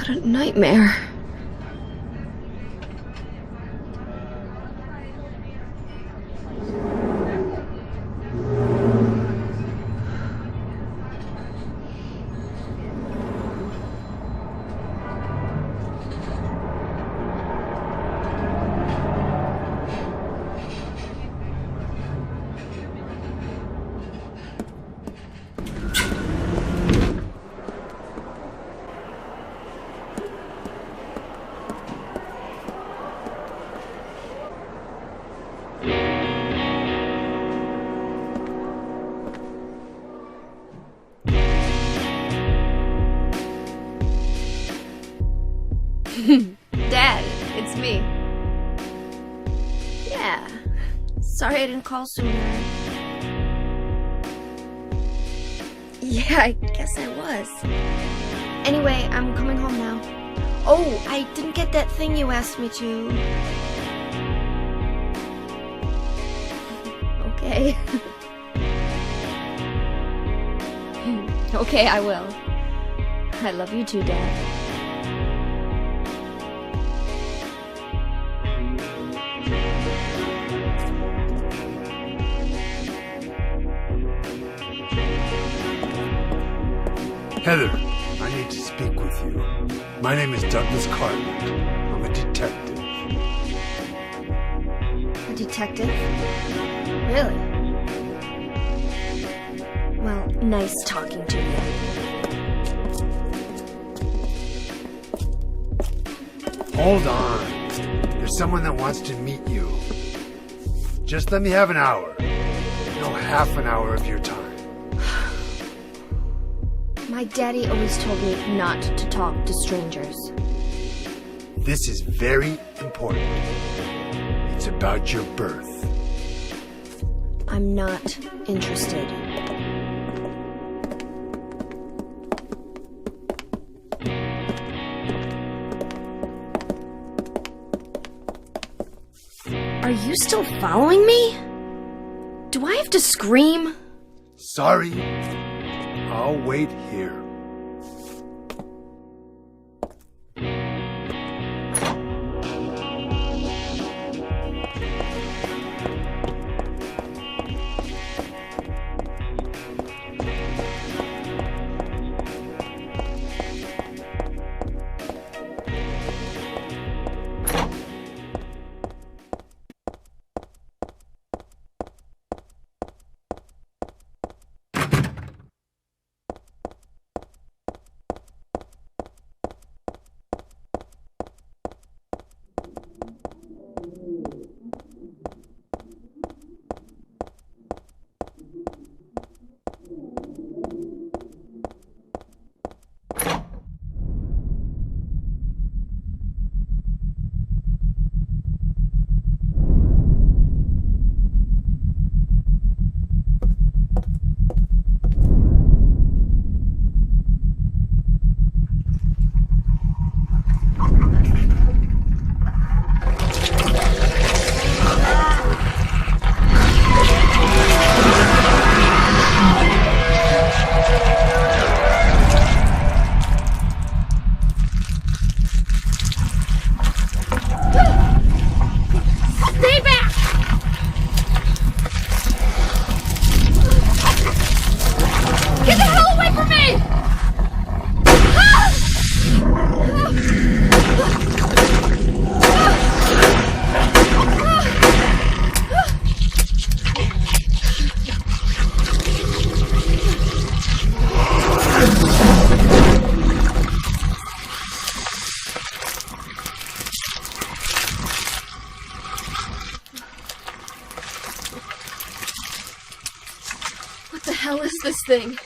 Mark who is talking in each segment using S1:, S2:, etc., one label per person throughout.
S1: What a nightmare. Dad, it's me. Yeah. Sorry I didn't call sooner. Yeah, I guess I was. Anyway, I'm coming home now. Oh, I didn't get that thing you asked me to. Okay. Okay, I will. I love you too, Dad.
S2: Heather, I need to speak with you. My name is Douglas Cartland. I'm a detective.
S1: A detective? Really? Well, nice talking to you.
S2: Hold on. There's someone that wants to meet you. Just let me have an hour. No, half an hour of your time.
S1: My daddy always told me not to talk to strangers.
S2: This is very important. It's about your birth.
S1: I'm not interested. Are you still following me? Do I have to scream?
S2: Sorry. I'll wait here.
S1: What the hell is this thing?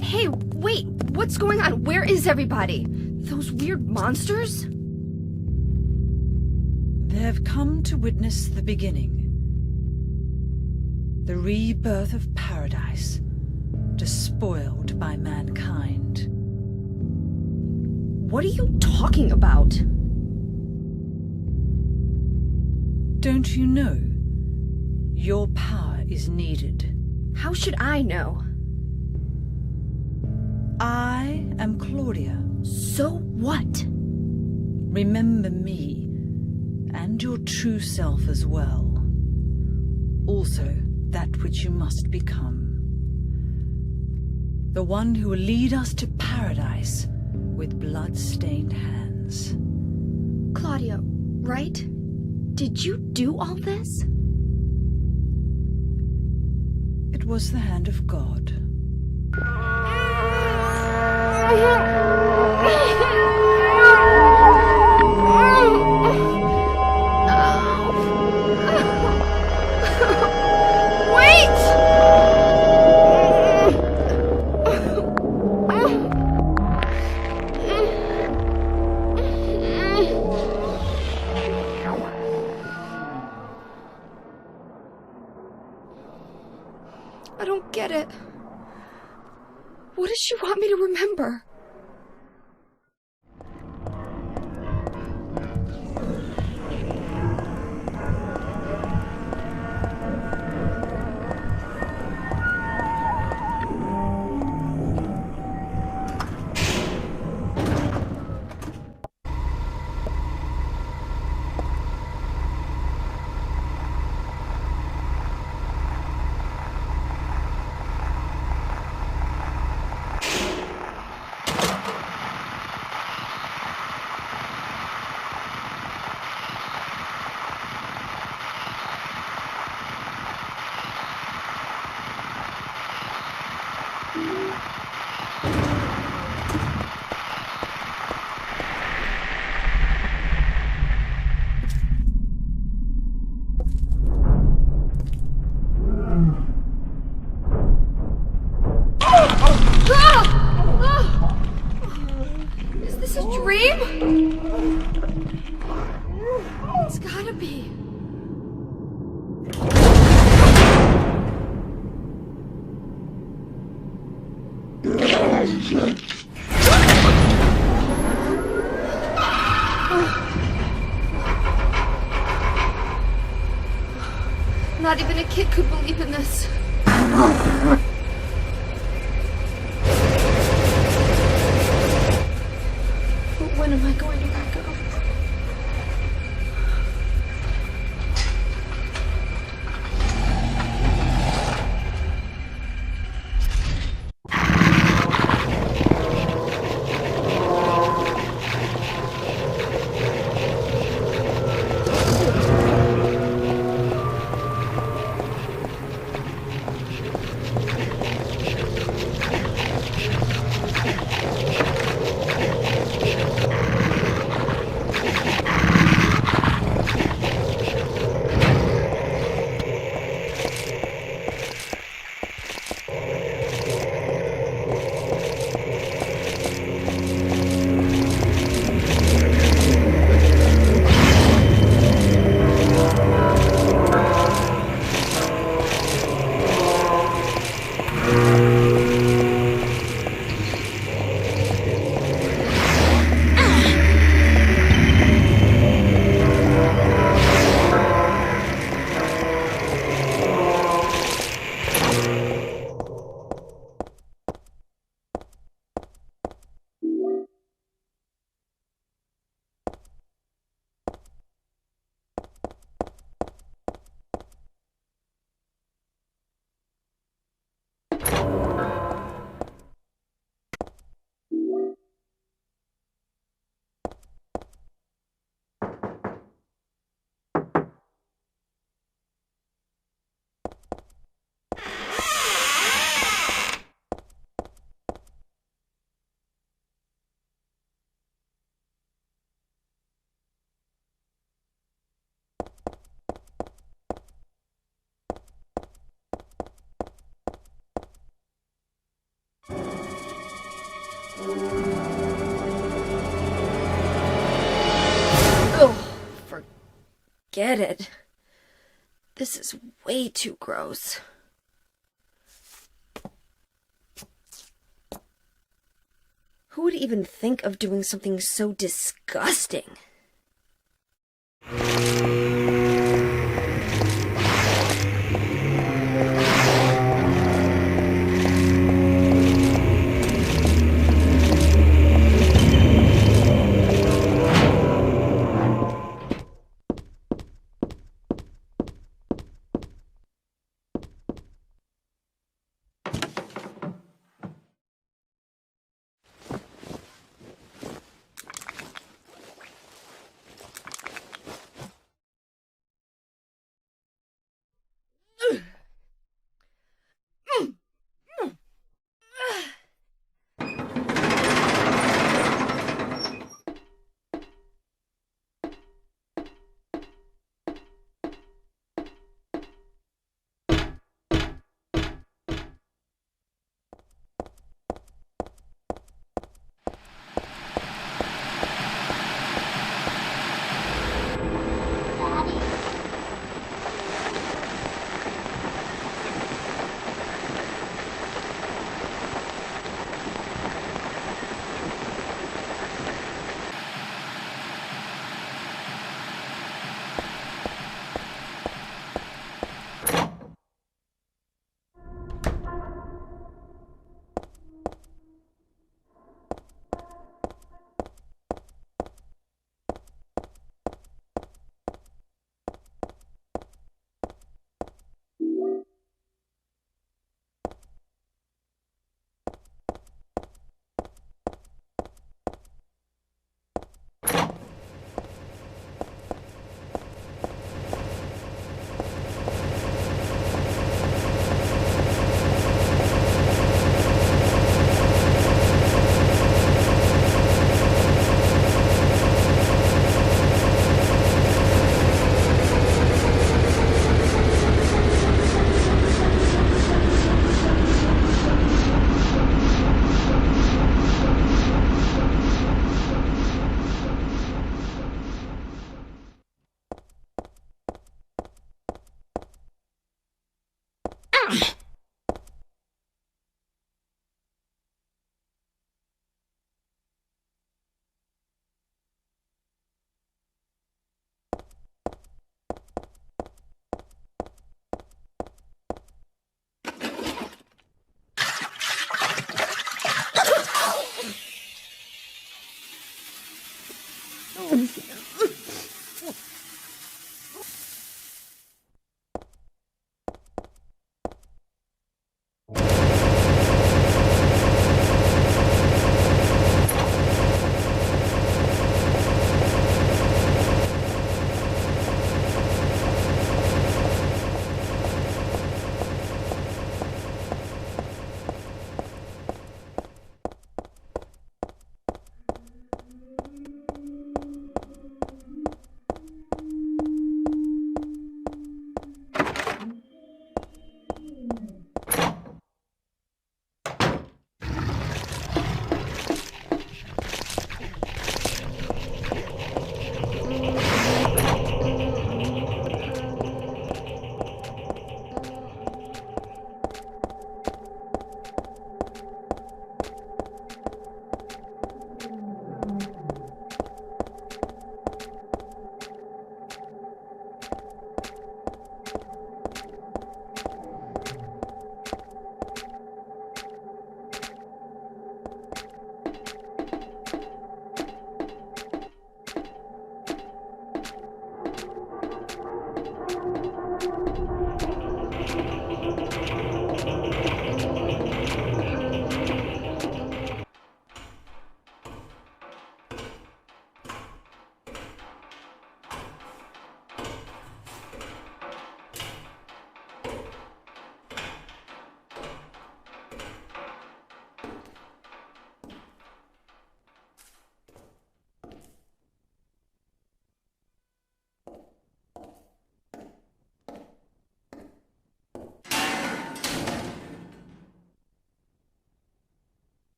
S1: Hey, wait, what's going on? Where is everybody? Those weird monsters?
S3: They've come to witness the beginning. The rebirth of paradise, despoiled by mankind.
S1: What are you talking about?
S3: Don't you know? Your power is needed.
S1: How should I know?
S3: I am Claudia.
S1: So what?
S3: Remember me, and your true self as well. Also, that which you must become. The one who will lead us to paradise with blood-stained hands.
S1: Claudia, right? Did you do all this?
S3: It was the hand of God.
S1: I don't get it. What does she want me to remember? Is this a dream? It's gotta be. Not even a kid could believe in this. But when am I going to let go? Oh, forget it. This is way too gross. Who would even think of doing something so disgusting?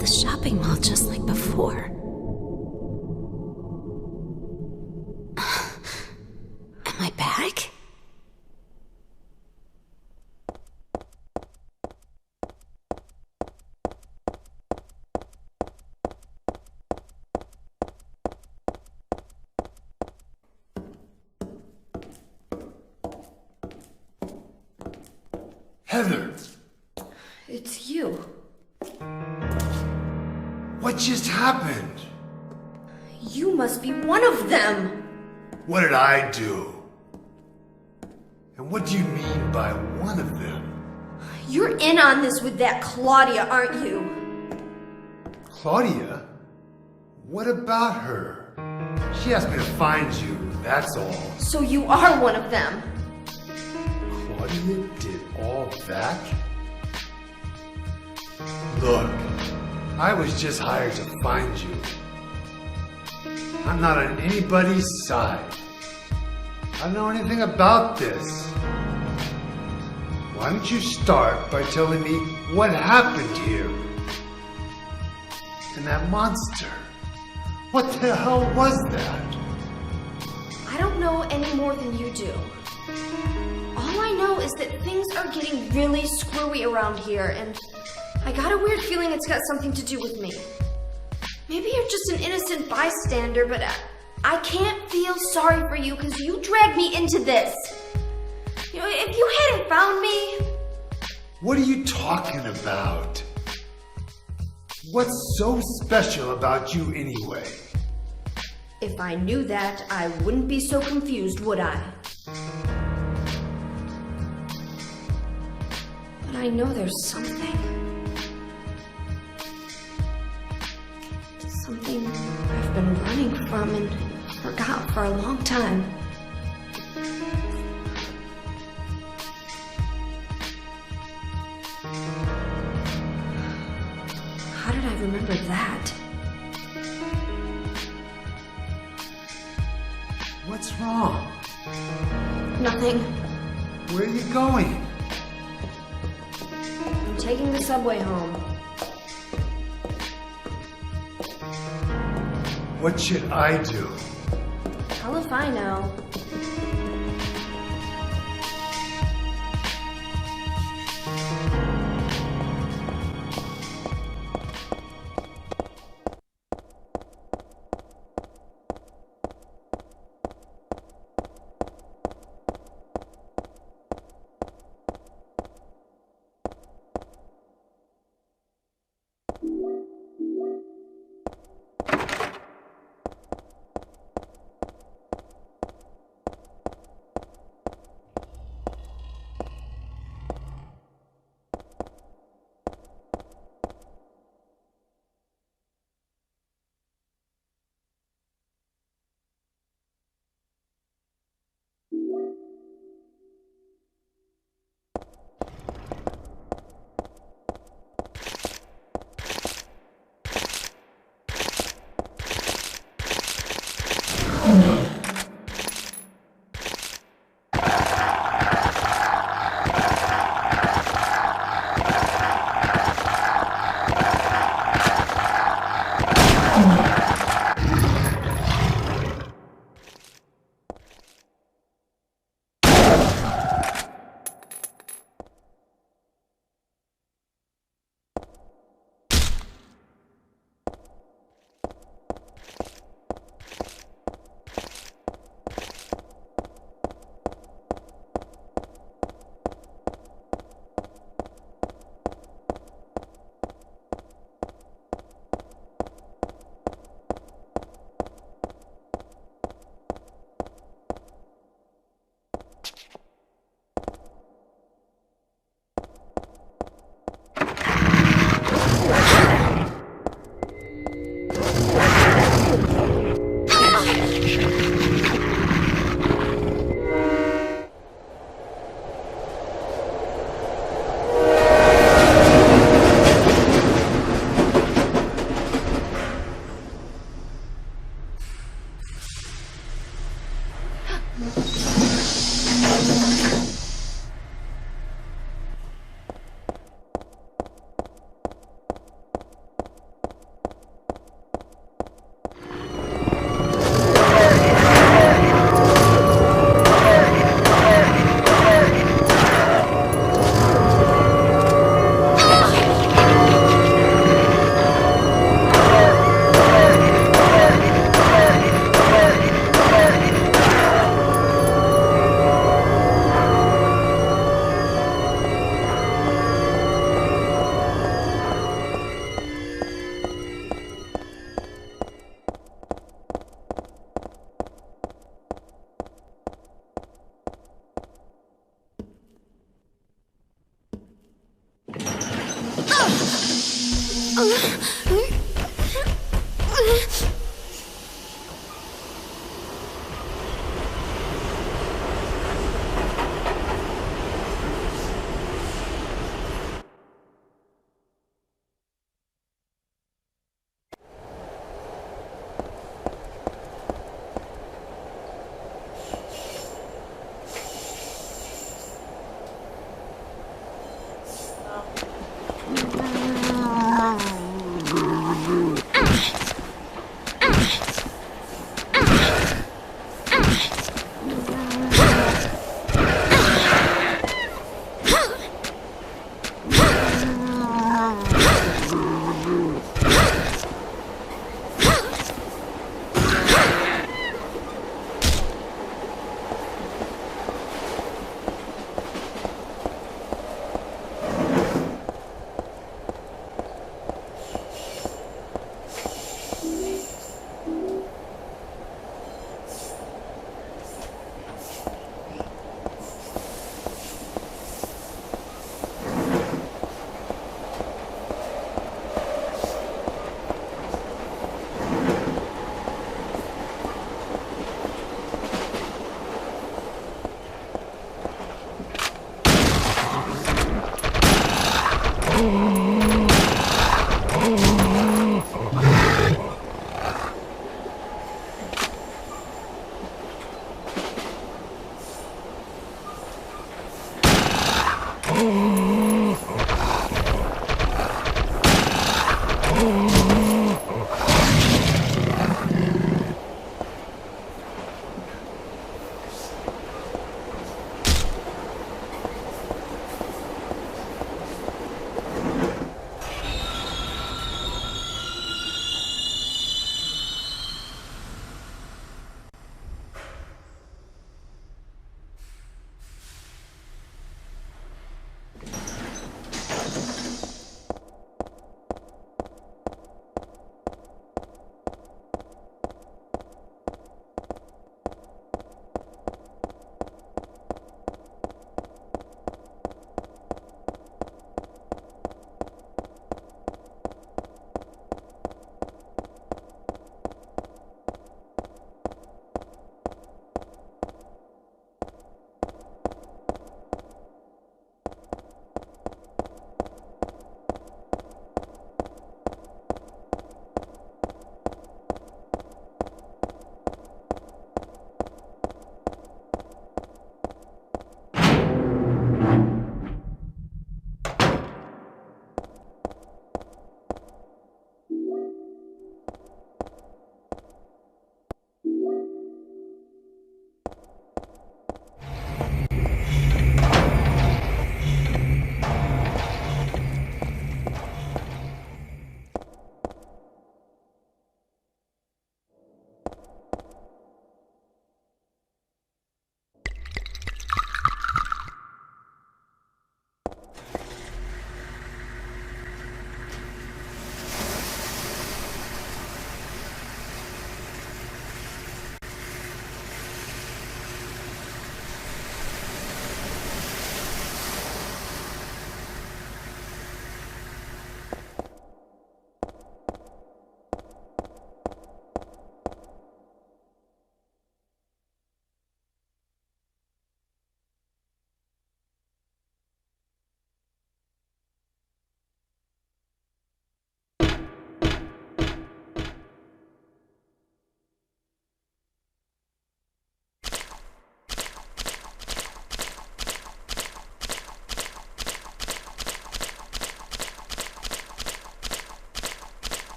S4: the shopping mall just like before. Am I back?
S2: Heather!
S1: It's you.
S2: What just happened?
S1: You must be one of them.
S2: What did I do? And what do you mean by one of them?
S1: You're in on this with that Claudia, aren't you?
S2: Claudia? What about her? She asked me to find you, that's all.
S1: So you are one of them.
S2: Claudia did all that? Look, I was just hired to find you. I'm not on anybody's side. I don't know anything about this. Why don't you start by telling me what happened here? And that monster, what the hell was that?
S1: I don't know any more than you do. All I know is that things are getting really screwy around here, and I got a weird feeling it's got something to do with me. Maybe you're just an innocent bystander, but I can't feel sorry for you because you dragged me into this. You know, if you hadn't found me...
S2: What are you talking about? What's so special about you anyway?
S1: If I knew that, I wouldn't be so confused, would I? But I know there's something. Something I've been running from and forgot for a long time. How did I remember that?
S2: What's wrong?
S1: Nothing.
S2: Where are you going?
S1: I'm taking the subway home.
S2: What should I do?
S1: Hell if I know.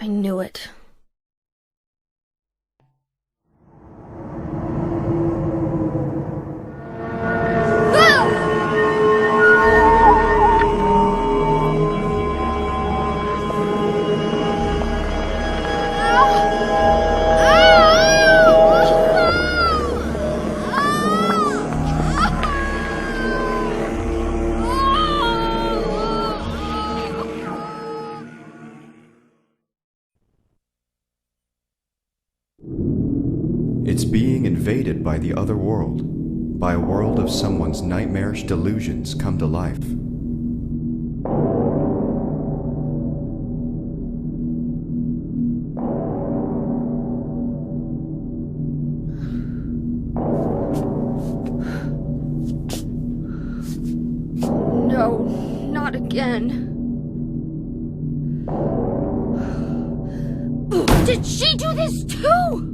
S1: I knew it.
S5: It's being invaded by the other world, by a world of someone's nightmarish delusions come to life.
S1: No, not again. Did she do this too?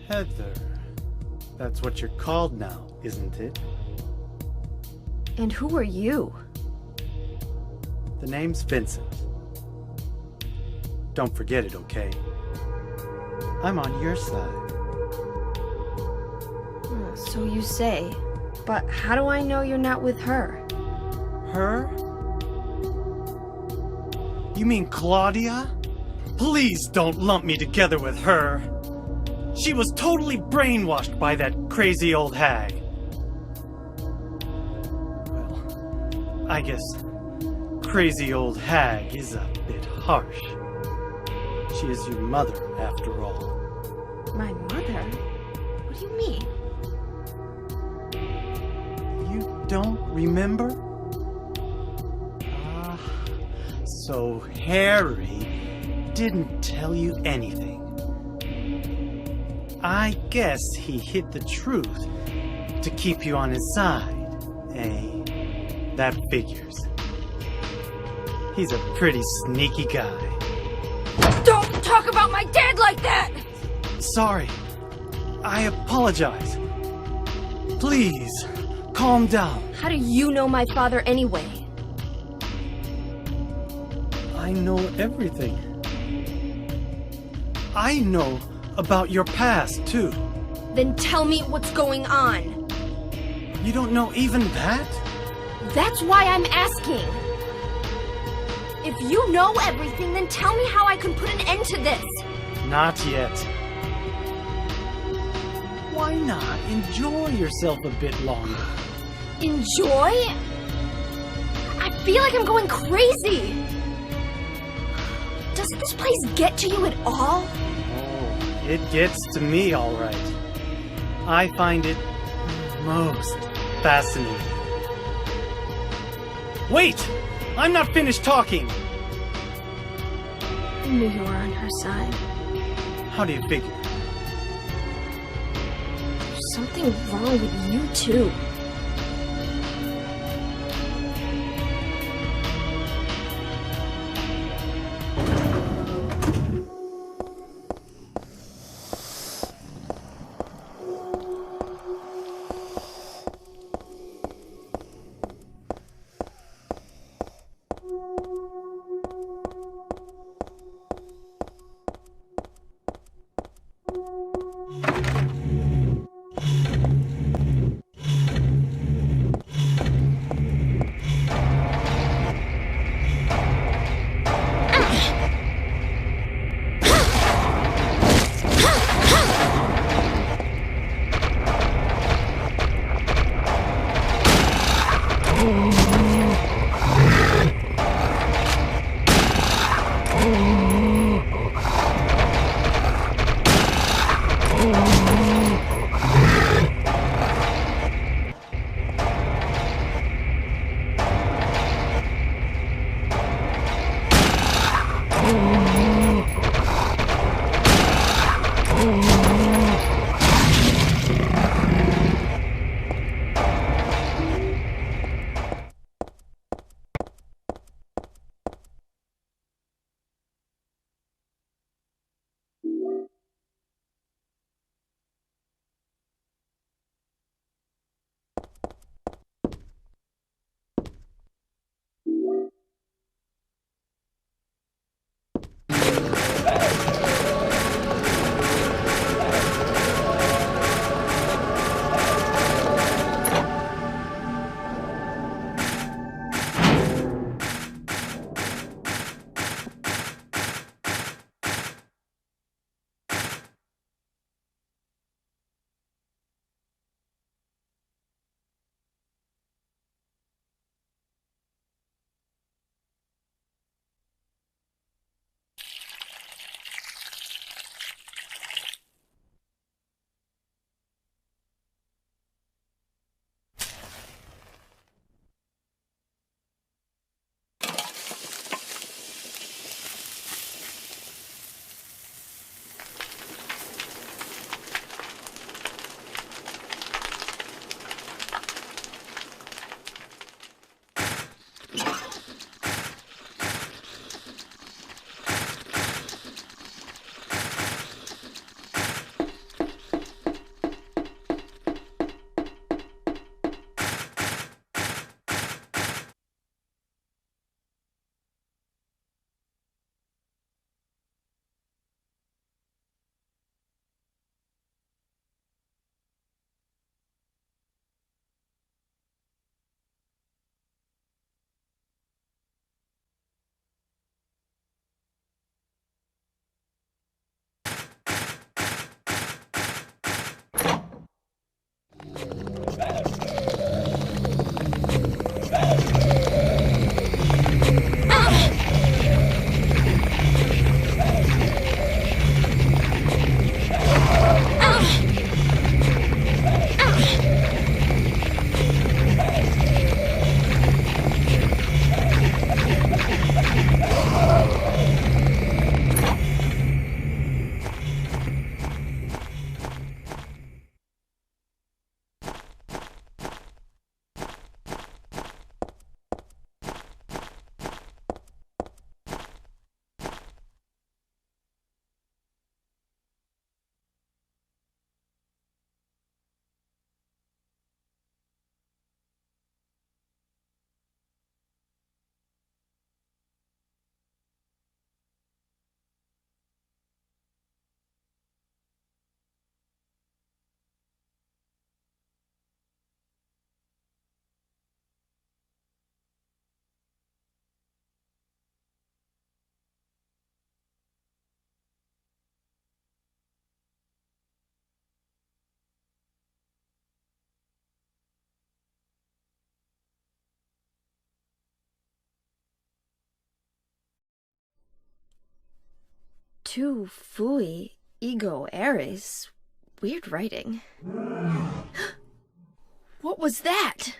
S6: Heather. That's what you're called now, isn't it?
S1: And who are you?
S6: The name's Vincent. Don't forget it, okay? I'm on your side.
S1: So you say. But how do I know you're not with her?
S6: Her? You mean Claudia? Please don't lump me together with her. She was totally brainwashed by that crazy old hag. Well, I guess crazy old hag is a bit harsh. She is your mother, after all.
S1: My mother? What do you mean?
S6: You don't remember? Ah, so Harry didn't tell you anything. I guess he hid the truth to keep you on his side, eh? That figures. He's a pretty sneaky guy.
S1: Don't talk about my dad like that!
S6: Sorry. I apologize. Please, calm down.
S1: How do you know my father anyway?
S6: I know everything. I know about your past, too.
S1: Then tell me what's going on.
S6: You don't know even that?
S1: That's why I'm asking. If you know everything, then tell me how I can put an end to this.
S6: Not yet. Why not enjoy yourself a bit longer?
S1: Enjoy? I feel like I'm going crazy. Does this place get to you at all?
S6: Oh, it gets to me, all right. I find it most fascinating. Wait! I'm not finished talking!
S1: I knew you were on her side.
S6: How do you figure?
S1: There's something wrong with you, too. Tu fui ego eris. Weird writing. What was that?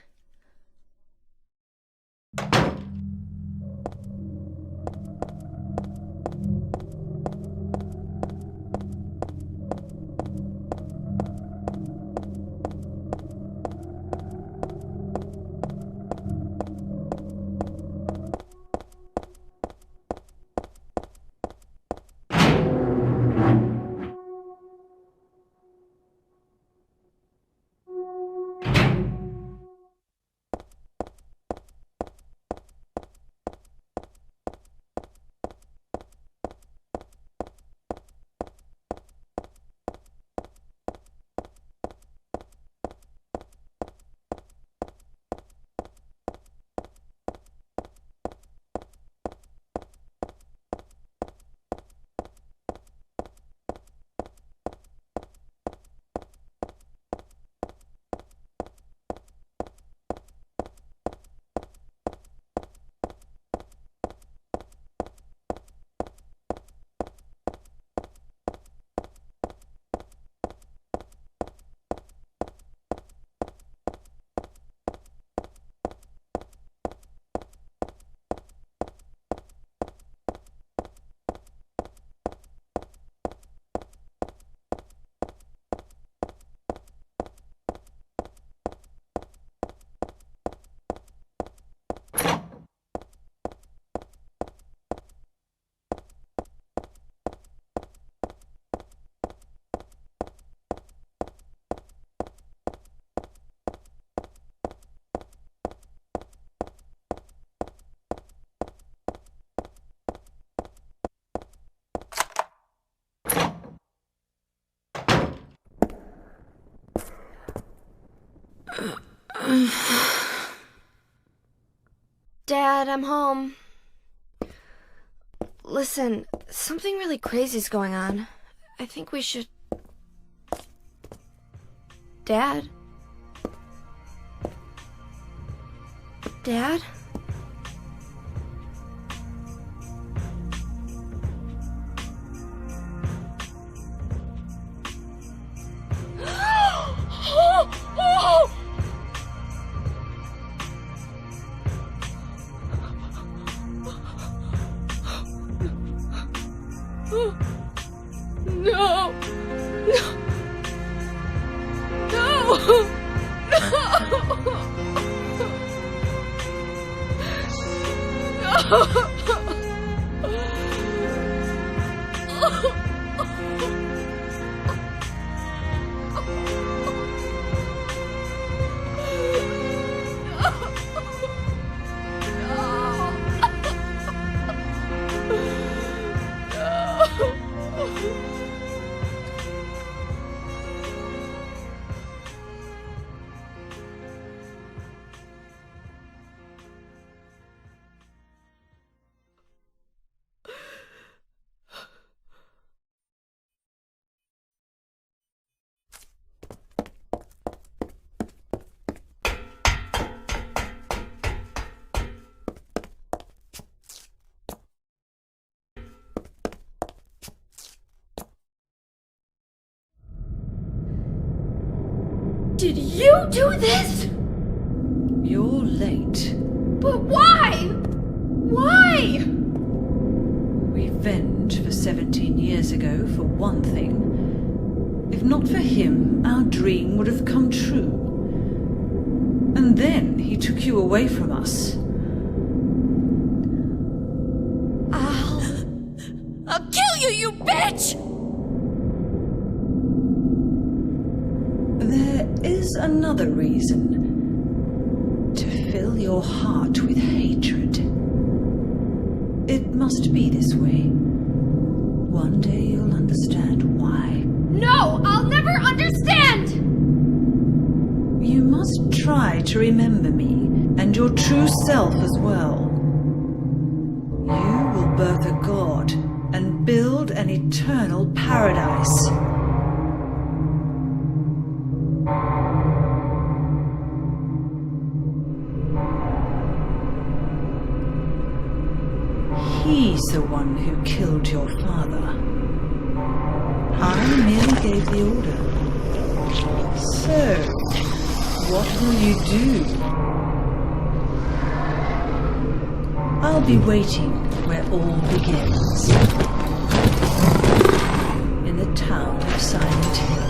S1: Dad, I'm home. Listen, something really crazy's going on. I think we should... Dad? Dad?
S7: No!
S1: Did you do this?
S3: You're late.
S1: But why? Why?
S3: Revenge for 17 years ago, for one thing. If not for him, our dream would have come true. And then he took you away from us.
S7: I'll kill you, you bitch!
S3: There is another reason. To fill your heart with hatred. It must be this way. One day you'll understand why.
S1: No, I'll never understand!
S3: You must try to remember me, and your true self as well. You will birth a god, and build an eternal paradise. He's the one who killed your father. I merely gave the order. So, what will you do? I'll be waiting where all begins. In the town of Silent Hill.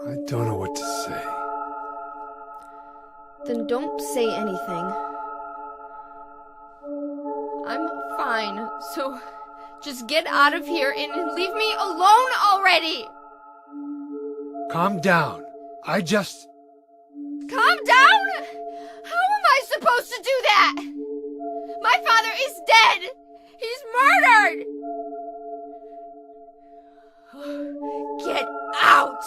S2: I don't know what to say.
S1: Then don't say anything. I'm fine, so just get out of here and leave me alone already!
S2: Calm down.
S1: Calm down? How am I
S7: supposed to do that? My father is dead! He's murdered! Get out!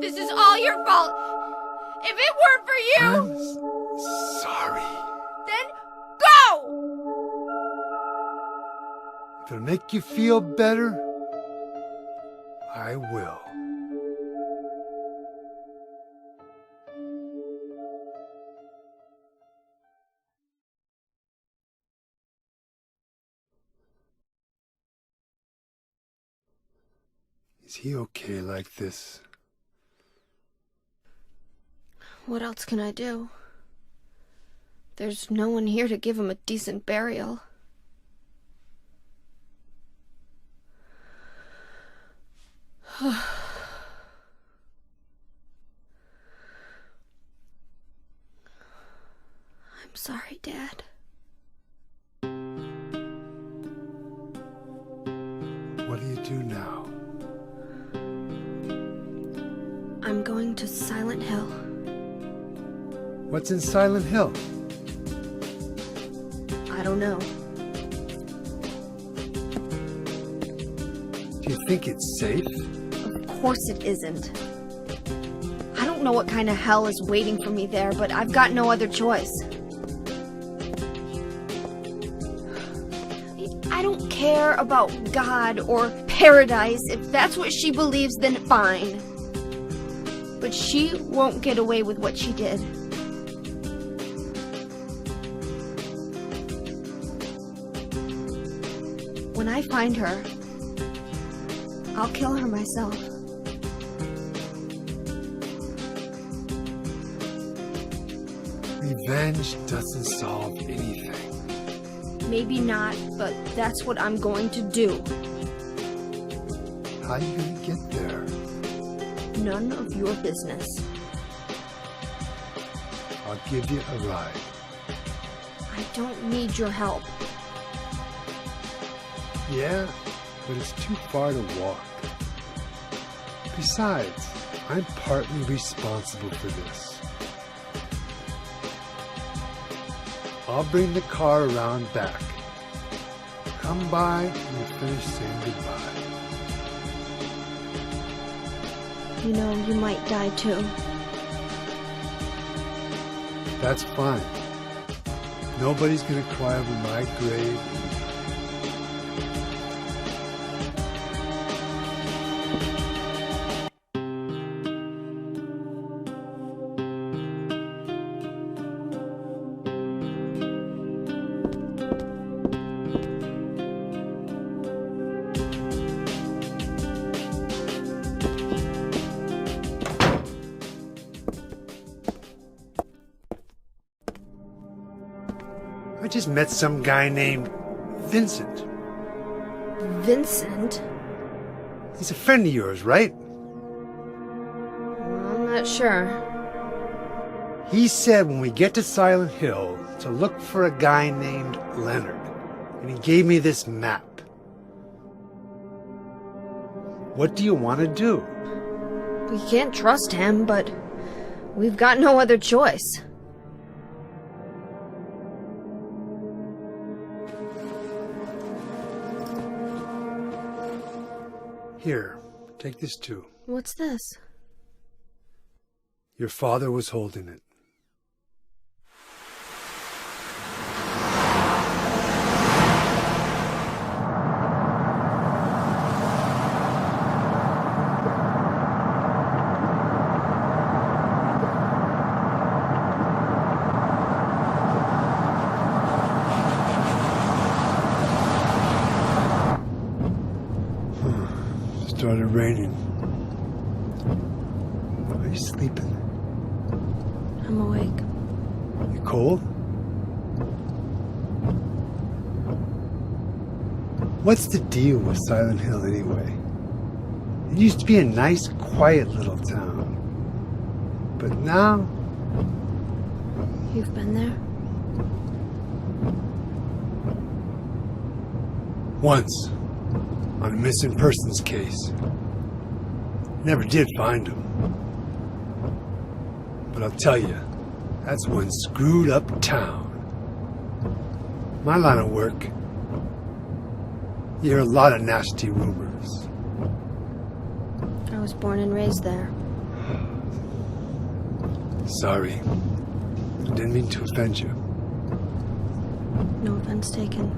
S7: This is all your fault! If it weren't for you...
S2: I'm sorry.
S7: Then go!
S2: If it'll make you feel better, I will. Is he okay like this?
S1: What else can I do? There's no one here to give him a decent burial. I'm sorry, Dad.
S2: What do you do now?
S1: I'm going to Silent Hill.
S2: What's in Silent Hill?
S1: I don't know.
S2: Do you think it's safe?
S1: Of course it isn't. I don't know what kind of hell is waiting for me there, but I've got no other choice. I don't care about God or paradise. If that's what she believes, then fine. But she won't get away with what she did. When I find her, I'll kill her myself.
S2: Revenge doesn't solve anything.
S1: Maybe not, but that's what I'm going to do.
S2: How are you gonna get there?
S1: None of your business.
S2: I'll give you a ride.
S1: I don't need your help.
S2: Yeah, but it's too far to walk. Besides, I'm partly responsible for this. I'll bring the car around back. Come by and we'll finish saying goodbye.
S1: You know, you might die too.
S2: That's fine. Nobody's gonna cry over my grave. I just met some guy named Vincent.
S1: Vincent?
S2: He's a friend of yours, right?
S1: I'm not sure.
S2: He said when we get to Silent Hill to look for a guy named Leonard. And he gave me this map. What do you want to do?
S1: We can't trust him, but we've got no other choice.
S2: Here, take this too.
S1: What's this?
S2: Your father was holding it. Started raining. Are you sleeping?
S1: I'm awake.
S2: You cold? What's the deal with Silent Hill anyway? It used to be a nice, quiet little town. But now...
S1: You've been there?
S2: Once. On a missing persons case. Never did find him. But I'll tell you, That's one screwed up town. My line of work, you hear a lot of nasty rumors.
S1: I was born and raised there.
S2: Sorry. I didn't mean to offend you.
S1: No offense taken.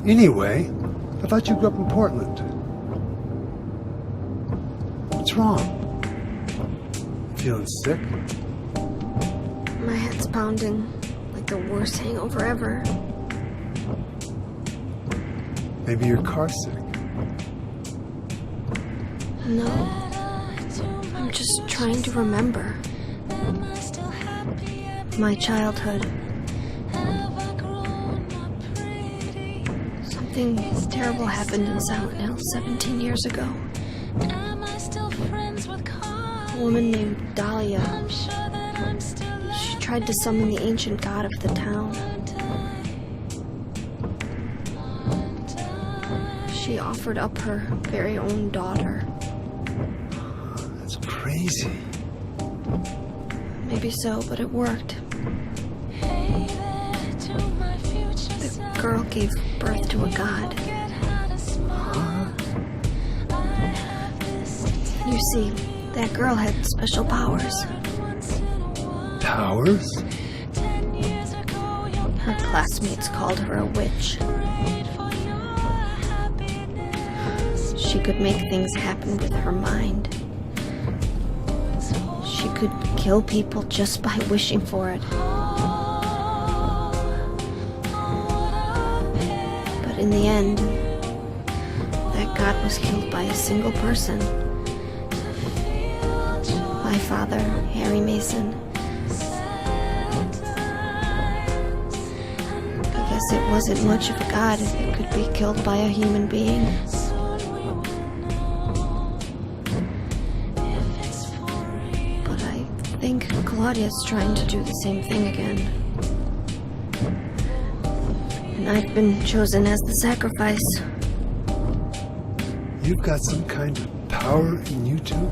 S2: Anyway, I thought you grew up in Portland. What's wrong? Feeling sick?
S1: My head's pounding like the worst hangover ever.
S2: Maybe you're car sick.
S1: No. I'm just trying to remember. My childhood. Something terrible happened in Silent Hill 17 years ago. A woman named Dahlia. She tried to summon the ancient god of the town. She offered up her very own daughter.
S2: That's crazy.
S1: Maybe so, but it worked. The girl gave birth to a god. You see, that girl had special powers.
S2: Powers?
S1: Her classmates called her a witch. She could make things happen with her mind. She could kill people just by wishing for it. But in the end, that god was killed by a single person. My father, Harry Mason. I guess it wasn't much of a god if it could be killed by a human being. But I think Claudia's trying to do the same thing again. And I've been chosen as the sacrifice.
S2: You've got some kind of power in you too?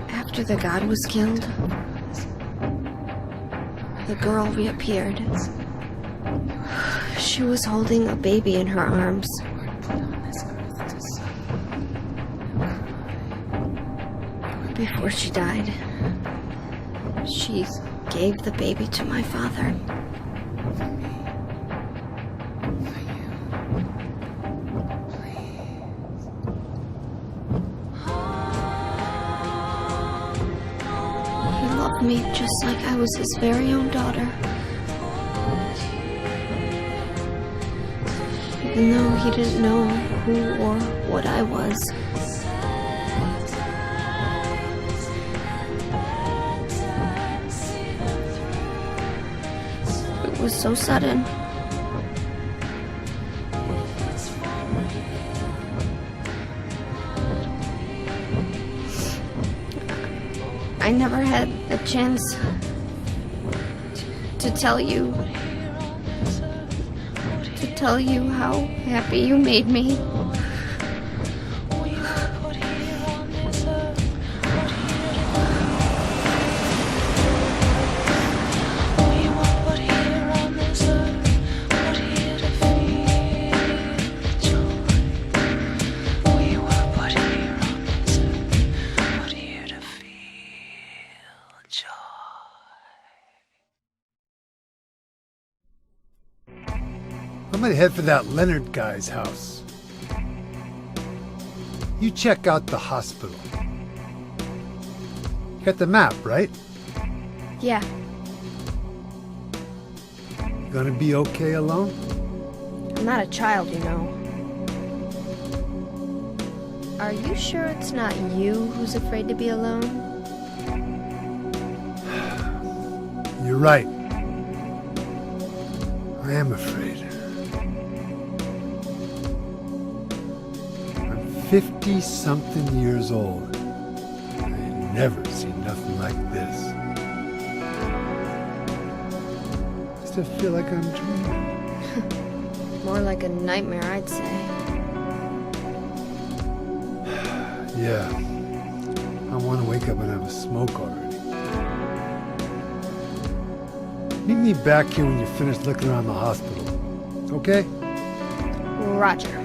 S1: After the god was killed, the girl reappeared. She was holding a baby in her arms. Before she died, she gave the baby to my father. He loved me just like I was his very own daughter. Even though he didn't know who or what I was. It was so sudden. I never had the chance to tell you how happy you made me.
S2: I'm gonna head for that Leonard guy's house. You check out the hospital. You got the map, right?
S1: Yeah,
S2: You gonna be okay alone?
S1: I'm not a child, you know. Are you sure it's not you who's afraid to be alone?
S2: You're right. I am afraid. I'm 50-something years old. I ain't never seen nothing like this. to feel like I'm dreaming.
S1: More like a nightmare, I'd say.
S2: Yeah. I want to wake up and have a smoke already. Meet me back here when you're finished looking around the hospital. Okay?
S1: Roger.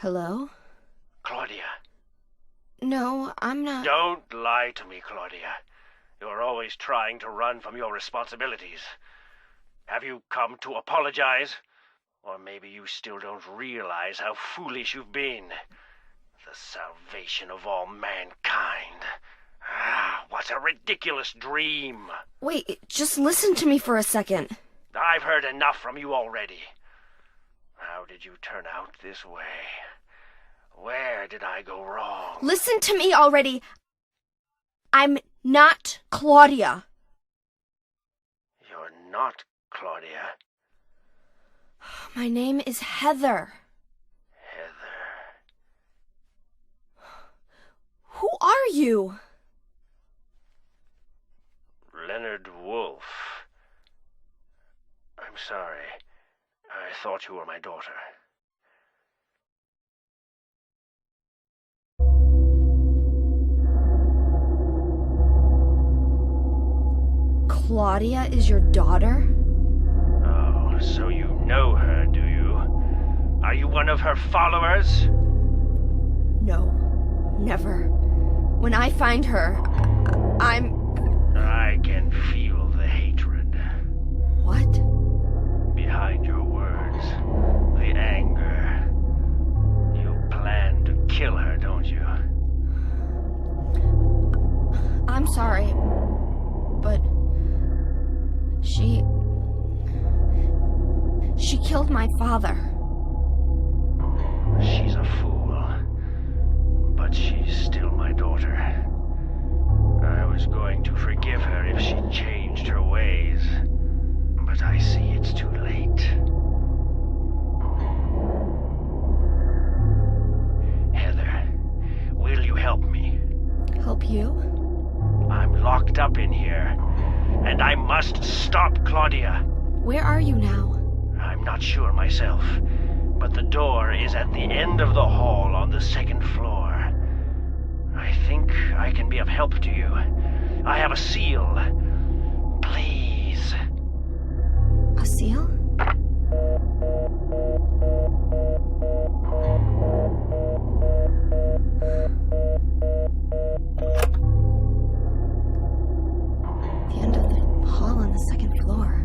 S1: Hello?
S8: Claudia.
S1: No, I'm not.
S8: Don't lie to me, Claudia. You're always trying to run from your responsibilities. Have you come to apologize? Or maybe you still don't realize how foolish you've been. The salvation of all mankind. Ah, what a ridiculous dream.
S1: Wait, just listen to me for a second.
S8: I've heard enough from you already. How did you turn out this way? Where did I go wrong?
S1: Listen to me already. I'm not Claudia.
S8: You're not Claudia.
S1: My name is Heather.
S8: Heather.
S1: Who are you?
S8: Leonard Wolf. I'm sorry. I thought you were my daughter.
S1: Claudia is your daughter?
S8: Oh, so you know her, do you? Are you one of her followers?
S1: No, never. When I find her,
S8: I can feel the hatred.
S1: What?
S8: Behind your words. The anger. You plan to kill her, don't you?
S1: I'm sorry, but She killed my father.
S8: She's a fool. But she's still my daughter. I was going to forgive her if she changed her ways. But I see it's too late. Heather, will you help me?
S1: Help you?
S8: I'm locked up in here, and I must stop Claudia.
S1: Where are you now?
S8: I'm not sure myself, but the door is at the end of the hall on the second floor. I think I can be of help to you. I have a seal. Please.
S1: A seal? The end of the hall on the second floor.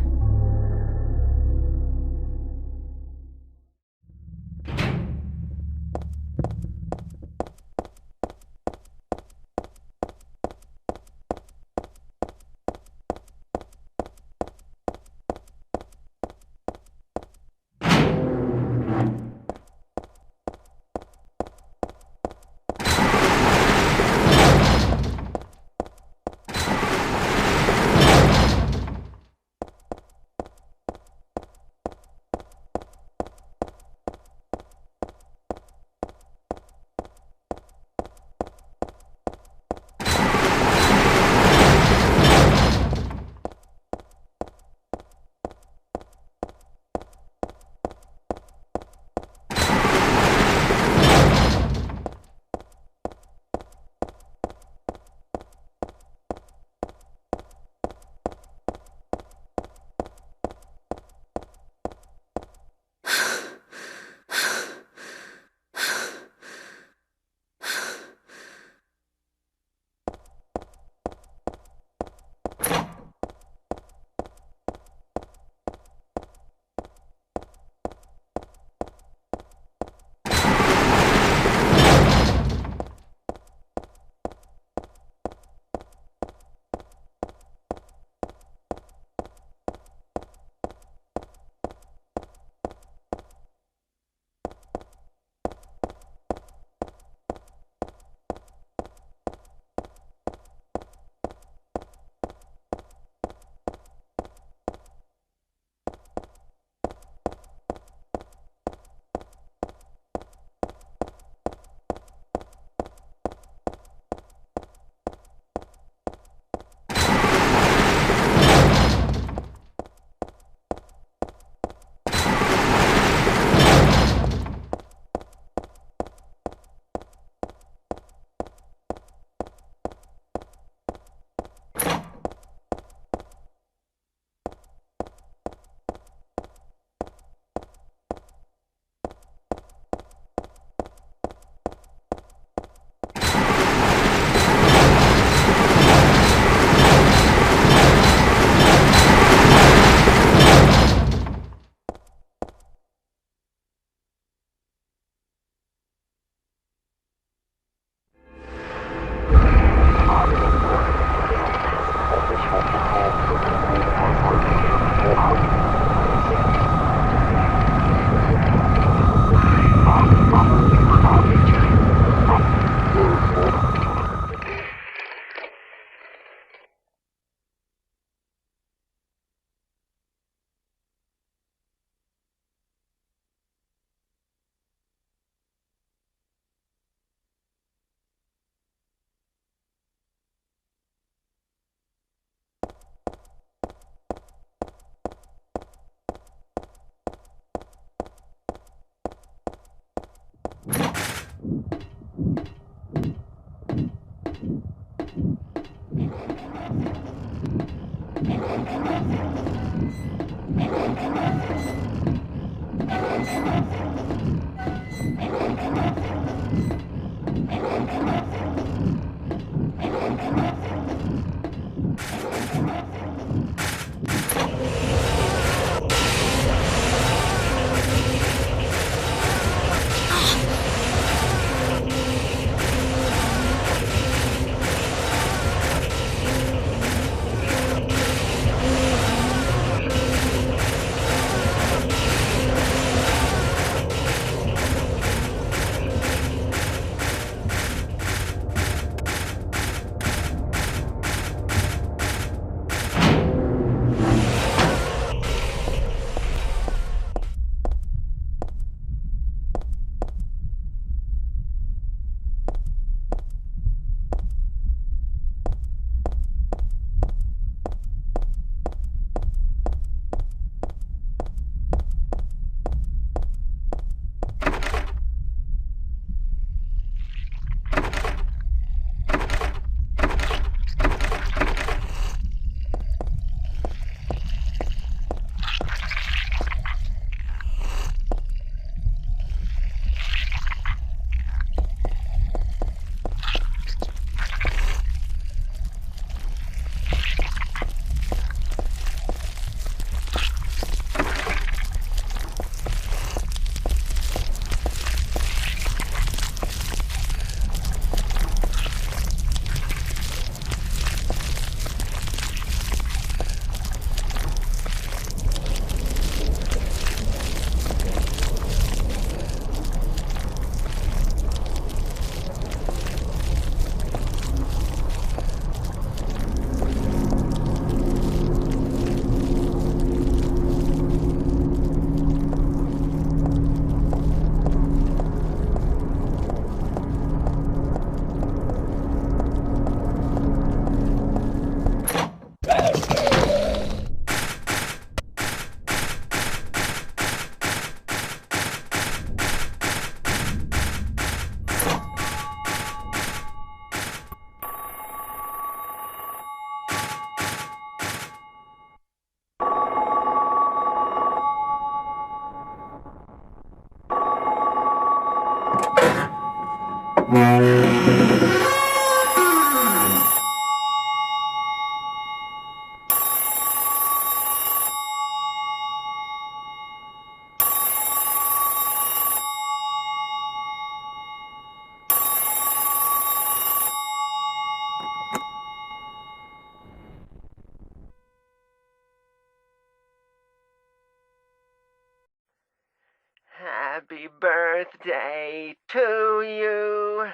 S9: Happy birthday to you.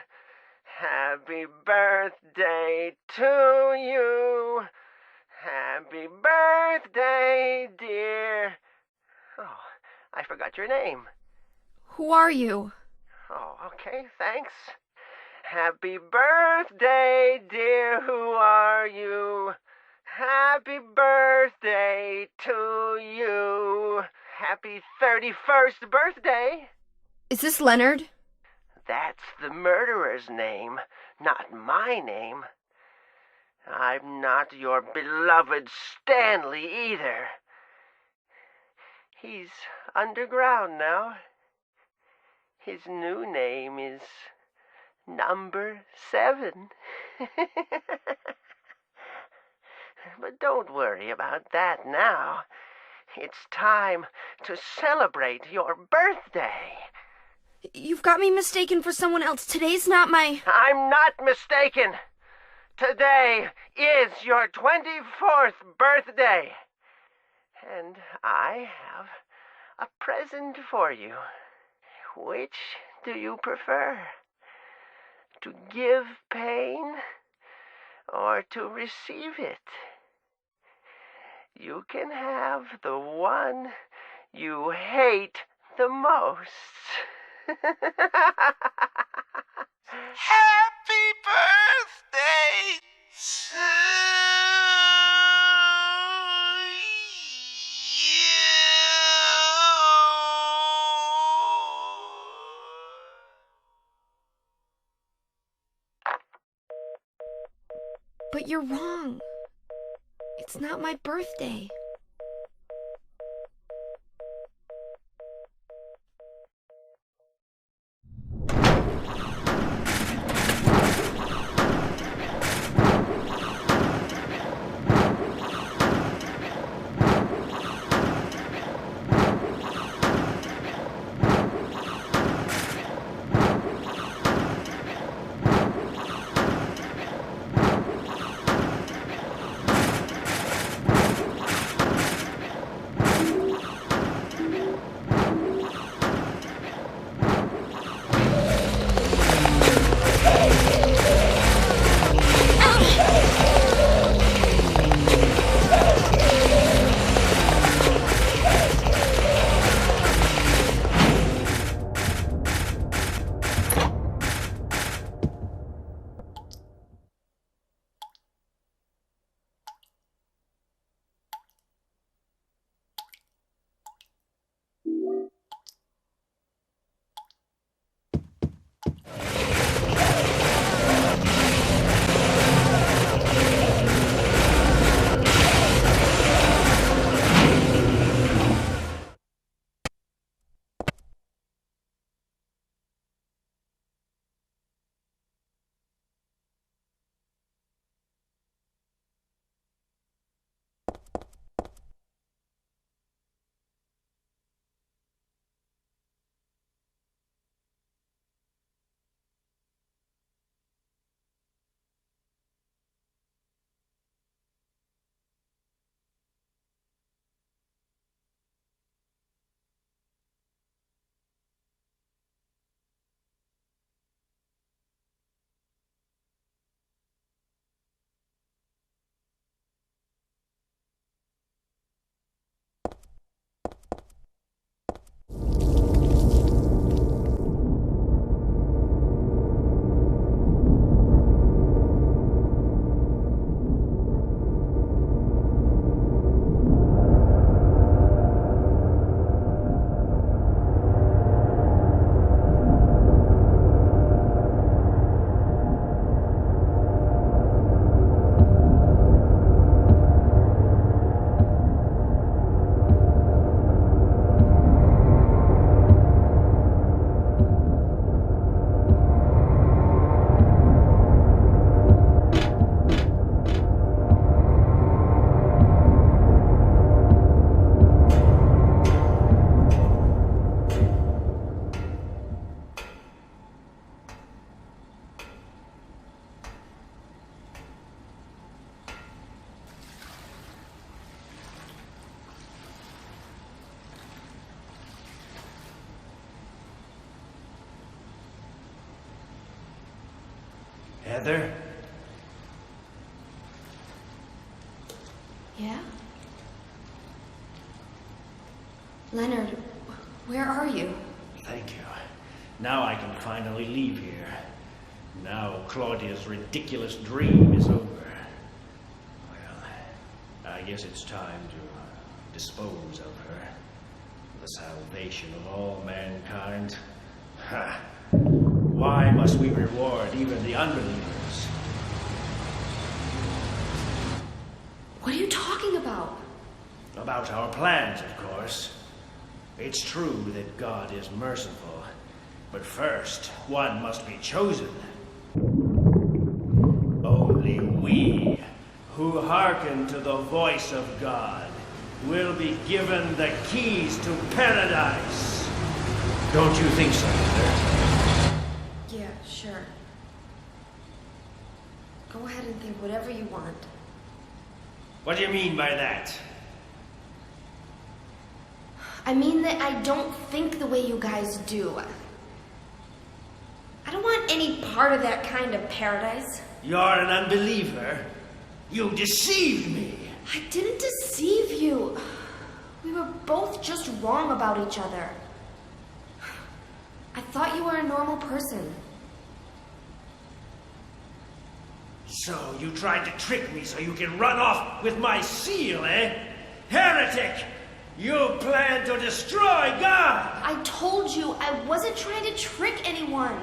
S9: Happy birthday to you. Happy birthday, dear. Oh, I forgot your name.
S1: Who are you?
S9: Oh, okay, thanks. Happy birthday, dear. Who are you? Happy birthday to you. Happy 31st birthday.
S1: Is this Leonard?
S9: That's the murderer's name, not my name. I'm not your beloved Stanley either. He's underground now. His new name is Number 7. But don't worry about that now. It's time to celebrate your birthday.
S1: You've got me mistaken for someone else. Today's not my...
S9: I'm not mistaken. Today is your 24th birthday. And I have a present for you. Which do you prefer? To give pain or to receive it? You can have the one you hate the most. Happy birthday to
S1: But But you're wrong. It's not my birthday.
S8: Heather?
S1: Yeah? Leonard, where are you?
S8: Thank you. Now I can finally leave here. Now Claudia's ridiculous dream is over. Well, I guess it's time to dispose of her. The salvation of all mankind. Ha! Why must we reward even the unbelievers?
S1: What are you talking about?
S8: About our plans, of course. It's true that God is merciful, but first, one must be chosen. Only we, who hearken to the voice of God, will be given the keys to paradise. Don't you think so, Heather?
S1: Yeah, sure. Go ahead and think whatever you want.
S8: What do you mean by that?
S1: I mean that I don't think the way you guys do. I don't want any part of that kind of paradise.
S8: You're an unbeliever. You deceived me.
S1: I didn't deceive you. We were both just wrong about each other. I thought you were a normal person.
S8: So you tried to trick me so you can run off with my seal, eh? Heretic! You plan to destroy God!
S1: I told you I wasn't trying to trick anyone.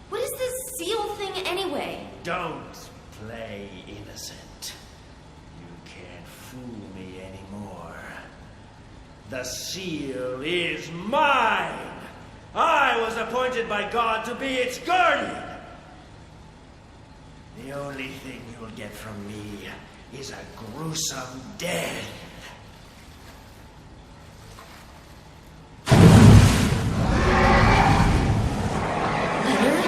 S1: What is this seal thing anyway?
S8: Don't play innocent. You can't fool me anymore. The seal is mine! I was appointed by God to be its guardian! The only thing you'll get from me is a gruesome death.
S1: Leonard?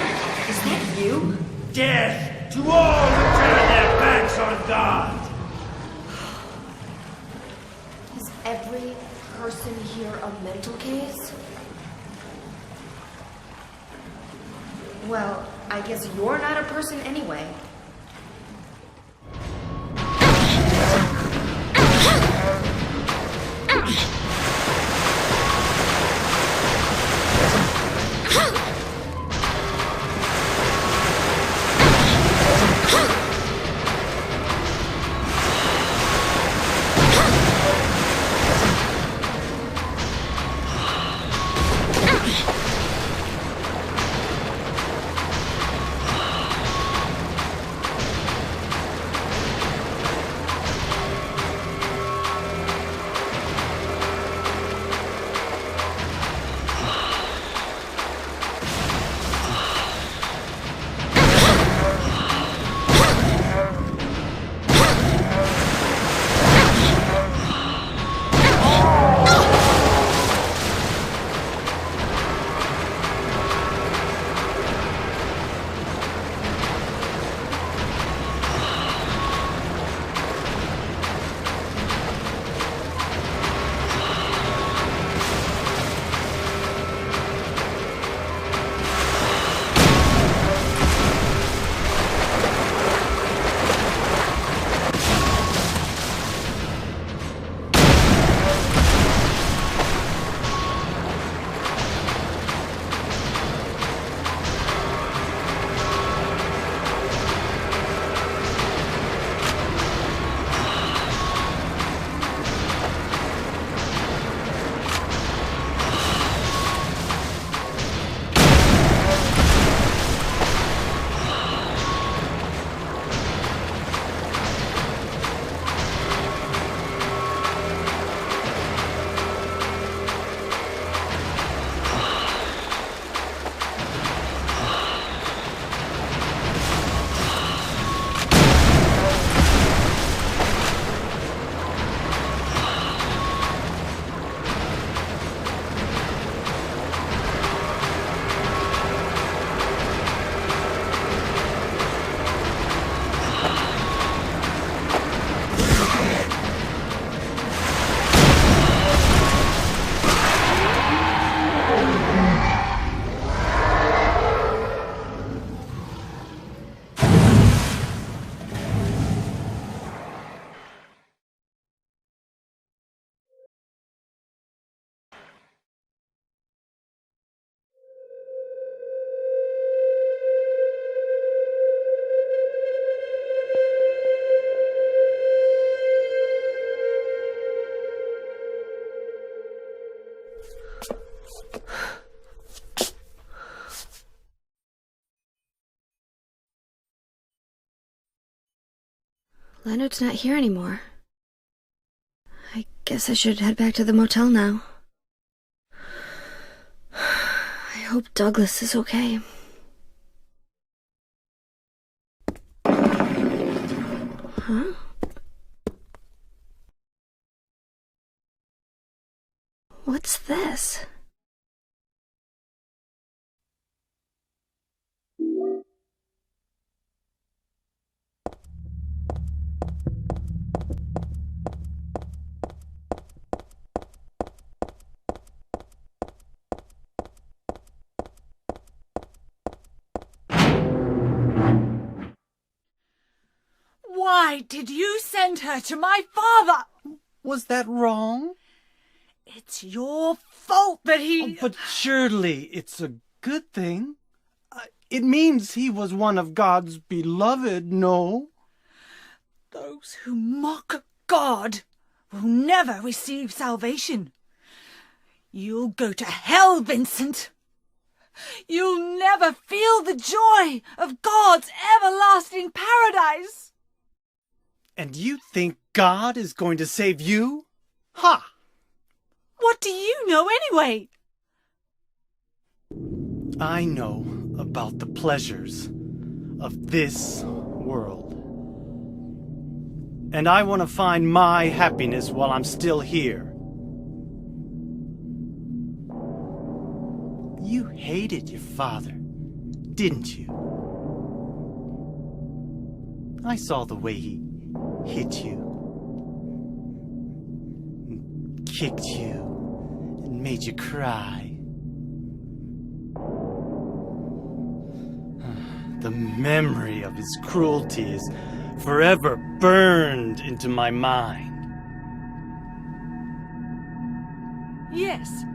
S1: Is that you?
S8: Death to all who turn their backs on God!
S1: Is every person here a mental case? Well, I guess you're not a person anyway. Leonard's not here anymore. I guess I should head back to the motel now. I hope Douglas is okay. Huh? What's this?
S3: Why did you send her to my father?
S6: Was that wrong?
S3: It's your fault that he...
S6: Oh, but surely it's a good thing. It means he was one of God's beloved, no?
S3: Those who mock God will never receive salvation. You'll go to hell, Vincent. You'll never feel the joy of God's everlasting paradise.
S6: And you think God is going to save you? Ha!
S3: What do you know anyway?
S6: I know about the pleasures of this world. And I want to find my happiness while I'm still here. You hated your father, didn't you? I saw the way he hit you, and kicked you, and made you cry. The memory of his cruelty is forever burned into my mind.
S3: Yes,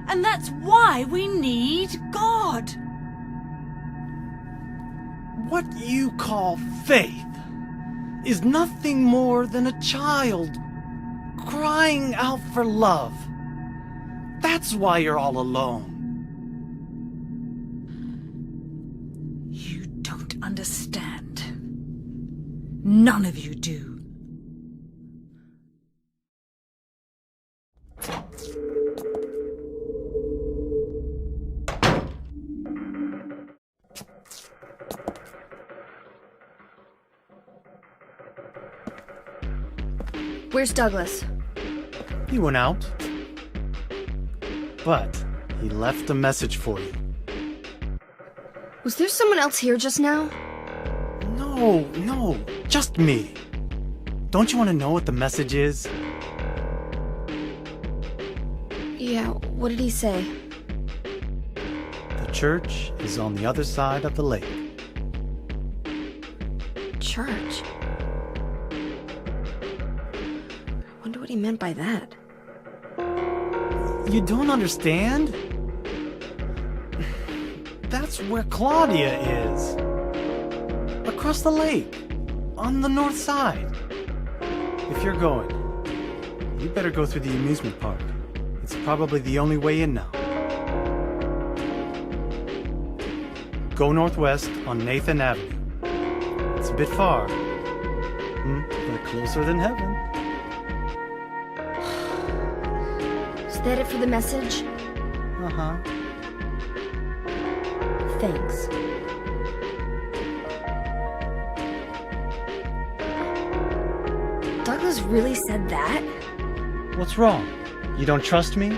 S3: and that's why we need God.
S6: What you call faith is nothing more than a child crying out for love. That's why you're all alone.
S3: You don't understand. None of you do.
S1: Where's Douglas?
S6: He went out. But he left a message for you.
S1: Was there someone else here just now?
S6: No, just me. Don't you want to know what the message is?
S1: Yeah, what did he say?
S6: The church is on the other side of the lake.
S1: Church? I wonder what he meant by that.
S6: You don't understand? That's where Claudia is. Across the lake. On the north side. If you're going, you better go through the amusement park. It's probably the only way in now. Go northwest on Nathan Avenue. It's a bit far, but closer than heaven.
S1: Is that it for the message?
S6: Uh-huh.
S1: Thanks. Douglas really said that?
S6: What's wrong? You don't trust me?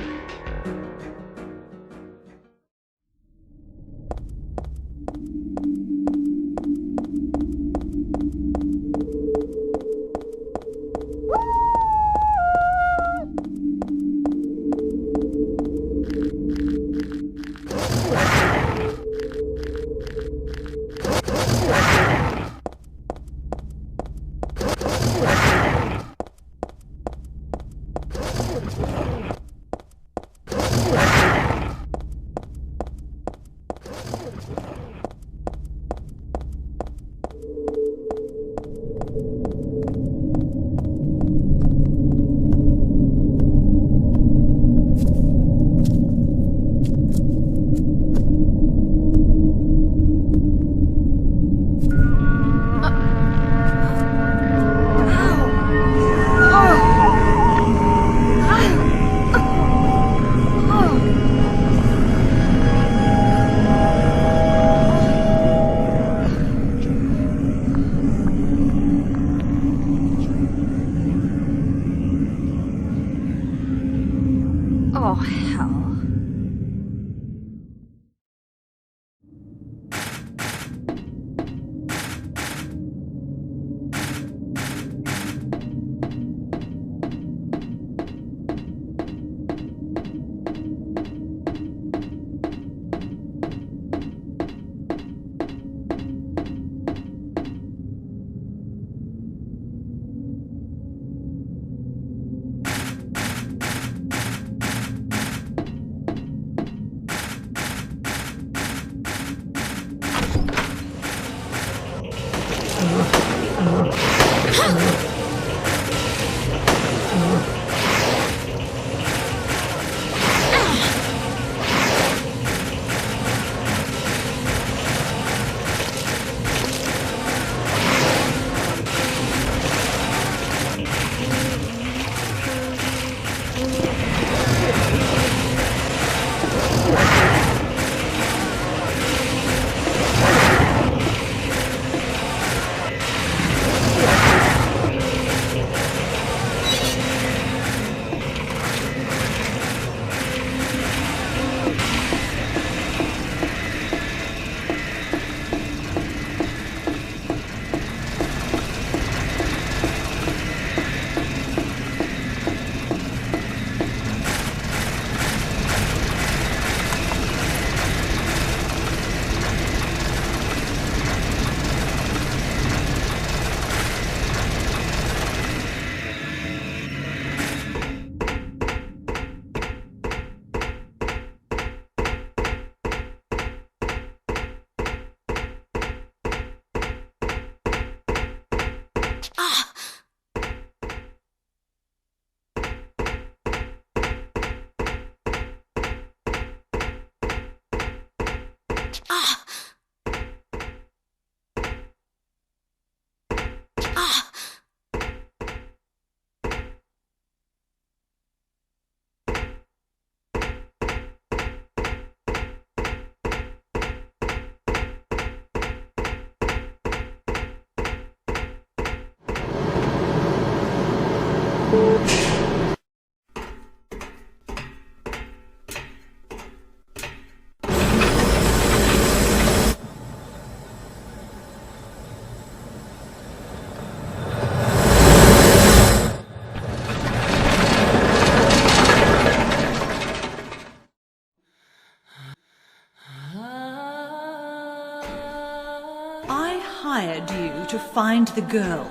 S3: hired you to find the girl,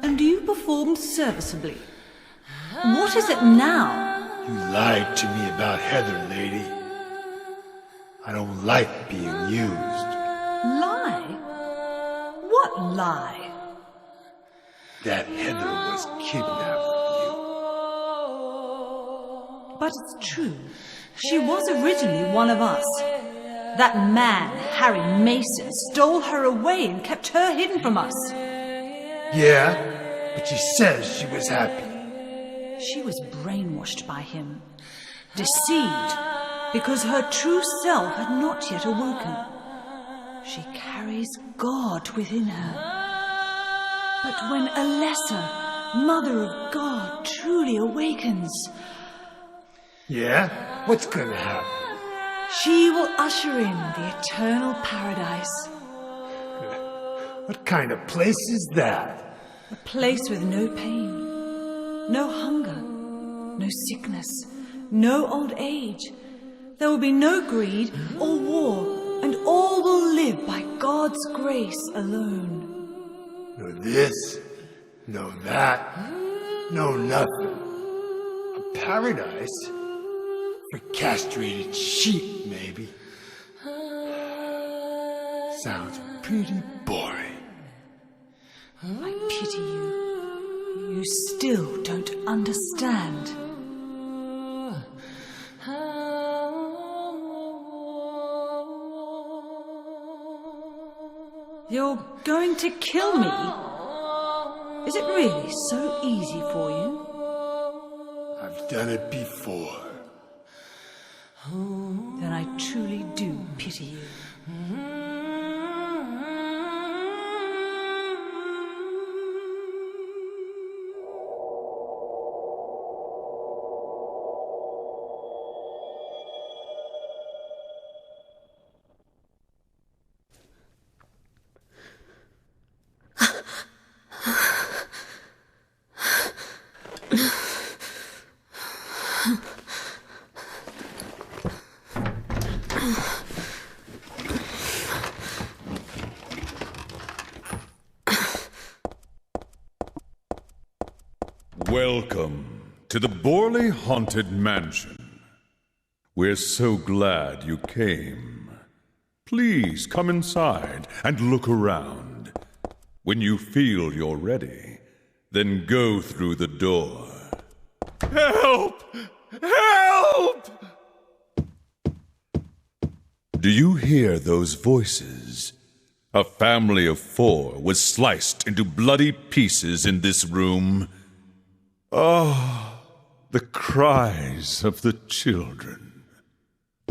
S3: and you performed serviceably. What is it now?
S2: You lied to me about Heather, lady. I don't like being used.
S3: Lie? What lie?
S2: That Heather was kidnapped from
S3: But it's true. She was originally one of us. That man, Harry Mason, stole her away and kept her hidden from us.
S2: you. Yeah, but she says she was happy.
S3: She was brainwashed by him, deceived, because her true self had not yet awoken. She carries God within her. But when a lesser, Mother of God, truly awakens,
S2: Yeah? What's gonna happen?
S3: she will usher in the eternal paradise.
S2: What kind of place is that?
S3: A place with no pain, no hunger, no sickness, no old age. There will be no greed or war, and all will live by God's grace alone.
S2: No this, no that, no nothing. A paradise? For castrated sheep, maybe. Sounds pretty boring.
S3: I pity you. You still don't understand. You're going to kill me? Is it really so easy for you?
S2: I've done it before.
S3: Then I truly do pity you.
S10: Welcome to the Borley Haunted Mansion. We're so glad you came. Please come inside and look around. When you feel you're ready, then go through the door. Help! Help! Do you hear those voices? A family of 4 was sliced into bloody pieces in this room. Oh, the cries of the children.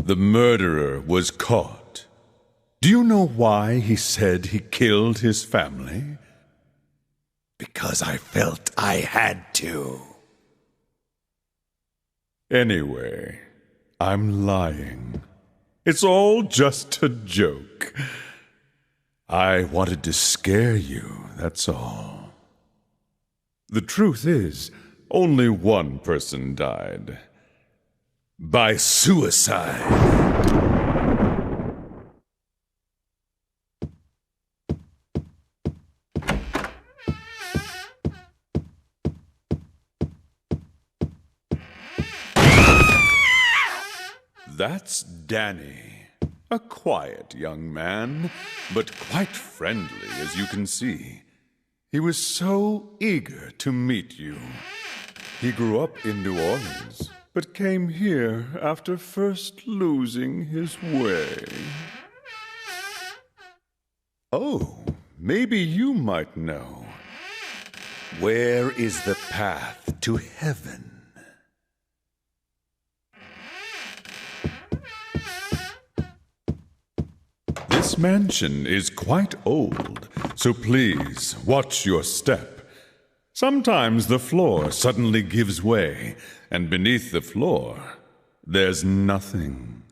S10: The murderer was caught. Do you know why he said he killed his family? Because I felt I had to. Anyway, I'm lying. It's all just a joke. I wanted to scare you, that's all. The truth is, only one person died. By suicide. That's Danny. A quiet young man, but quite friendly, as you can see. He was so eager to meet you. He grew up in New Orleans, but came here after first losing his way. Oh, maybe you might know. Where is the path to heaven? This mansion is quite old, so please watch your step. Sometimes the floor suddenly gives way, and beneath the floor, there's nothing.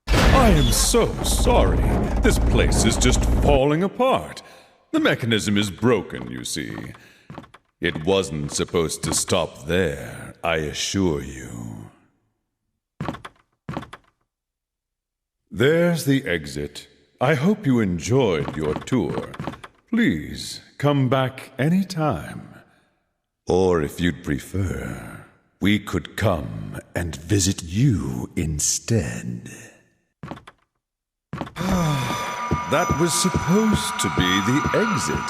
S10: I am so sorry. This place is just falling apart. The mechanism is broken, you see. It wasn't supposed to stop there, I assure you. There's the exit. I hope you enjoyed your tour. Please come back any time. Or if you'd prefer, we could come and visit you instead. That was supposed to be the exit,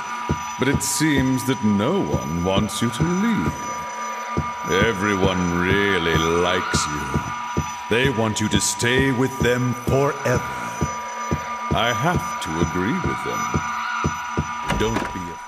S10: but it seems that no one wants you to leave. Everyone really likes you. They want you to stay with them forever. I have to agree with them. Don't be afraid.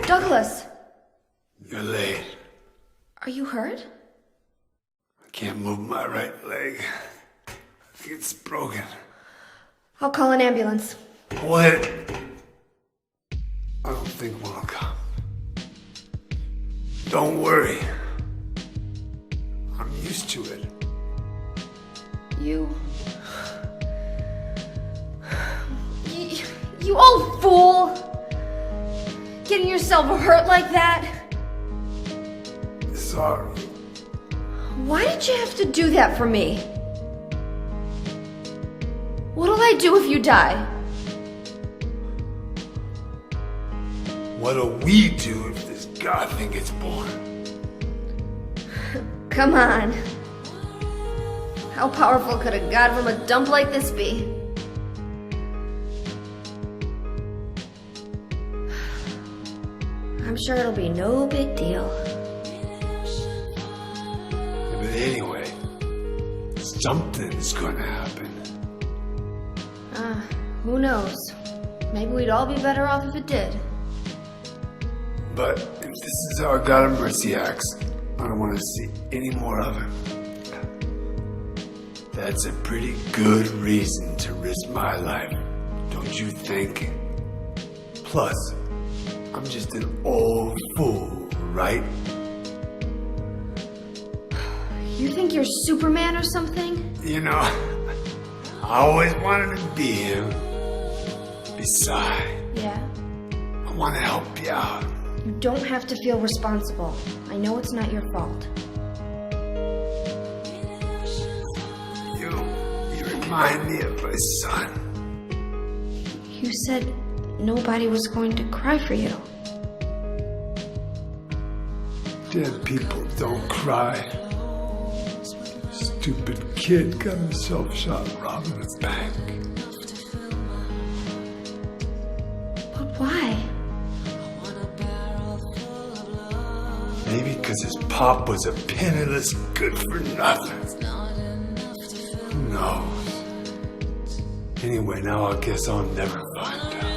S1: Douglas!
S2: You're late.
S1: Are you hurt?
S2: I can't move my right leg. I think it's broken.
S1: I'll call an ambulance.
S2: What? I don't think one will come. Don't worry. I'm used to it.
S1: You old fool! Getting yourself hurt like that?
S2: Sorry.
S1: Why did you have to do that for me? What'll I do if you die?
S2: What'll we do if this god thing gets born?
S1: Come on. How powerful could a god from a dump like this be? I'm sure it'll be no big deal.
S2: Yeah, but anyway, something's gonna happen.
S1: Who knows? Maybe we'd all be better off if it did.
S2: But if this is how God of Mercy acts, I don't want to see any more of him. That's a pretty good reason to risk my life, don't you think? Plus, I'm just an old fool, right?
S1: You think you're Superman or something?
S2: You know, I always wanted to be him. Besides,
S1: Yeah.
S2: I want to help you out.
S1: You don't have to feel responsible. I know it's not your fault.
S2: You remind me of my son.
S1: You said nobody was going to cry for you.
S2: Dead people don't cry. Stupid kid got himself shot robbing a bank.
S1: But why?
S2: Maybe because his pop was a penniless good-for-nothing. Who knows? Anyway, now I guess I'll never find out.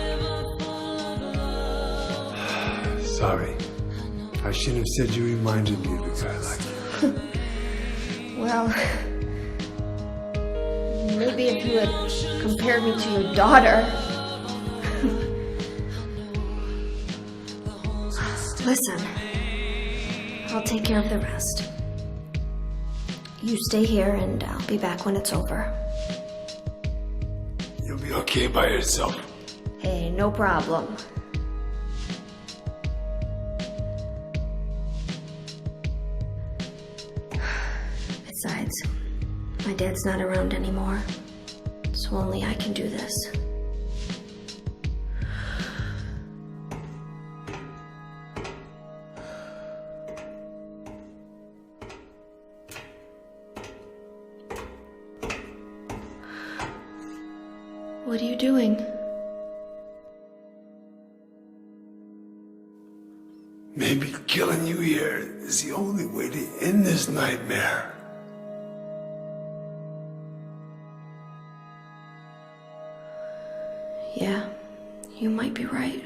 S2: Sorry. I shouldn't have said you reminded me of a guy like that.
S1: Well, maybe if you had compared me to your daughter. Listen, I'll take care of the rest. You stay here and I'll be back when it's over.
S2: You'll be okay by yourself.
S1: Hey, no problem. Besides, my dad's not around anymore, so only I can do this. What are you doing?
S2: Maybe killing you here is the only way to end this nightmare.
S1: Yeah, you might be right.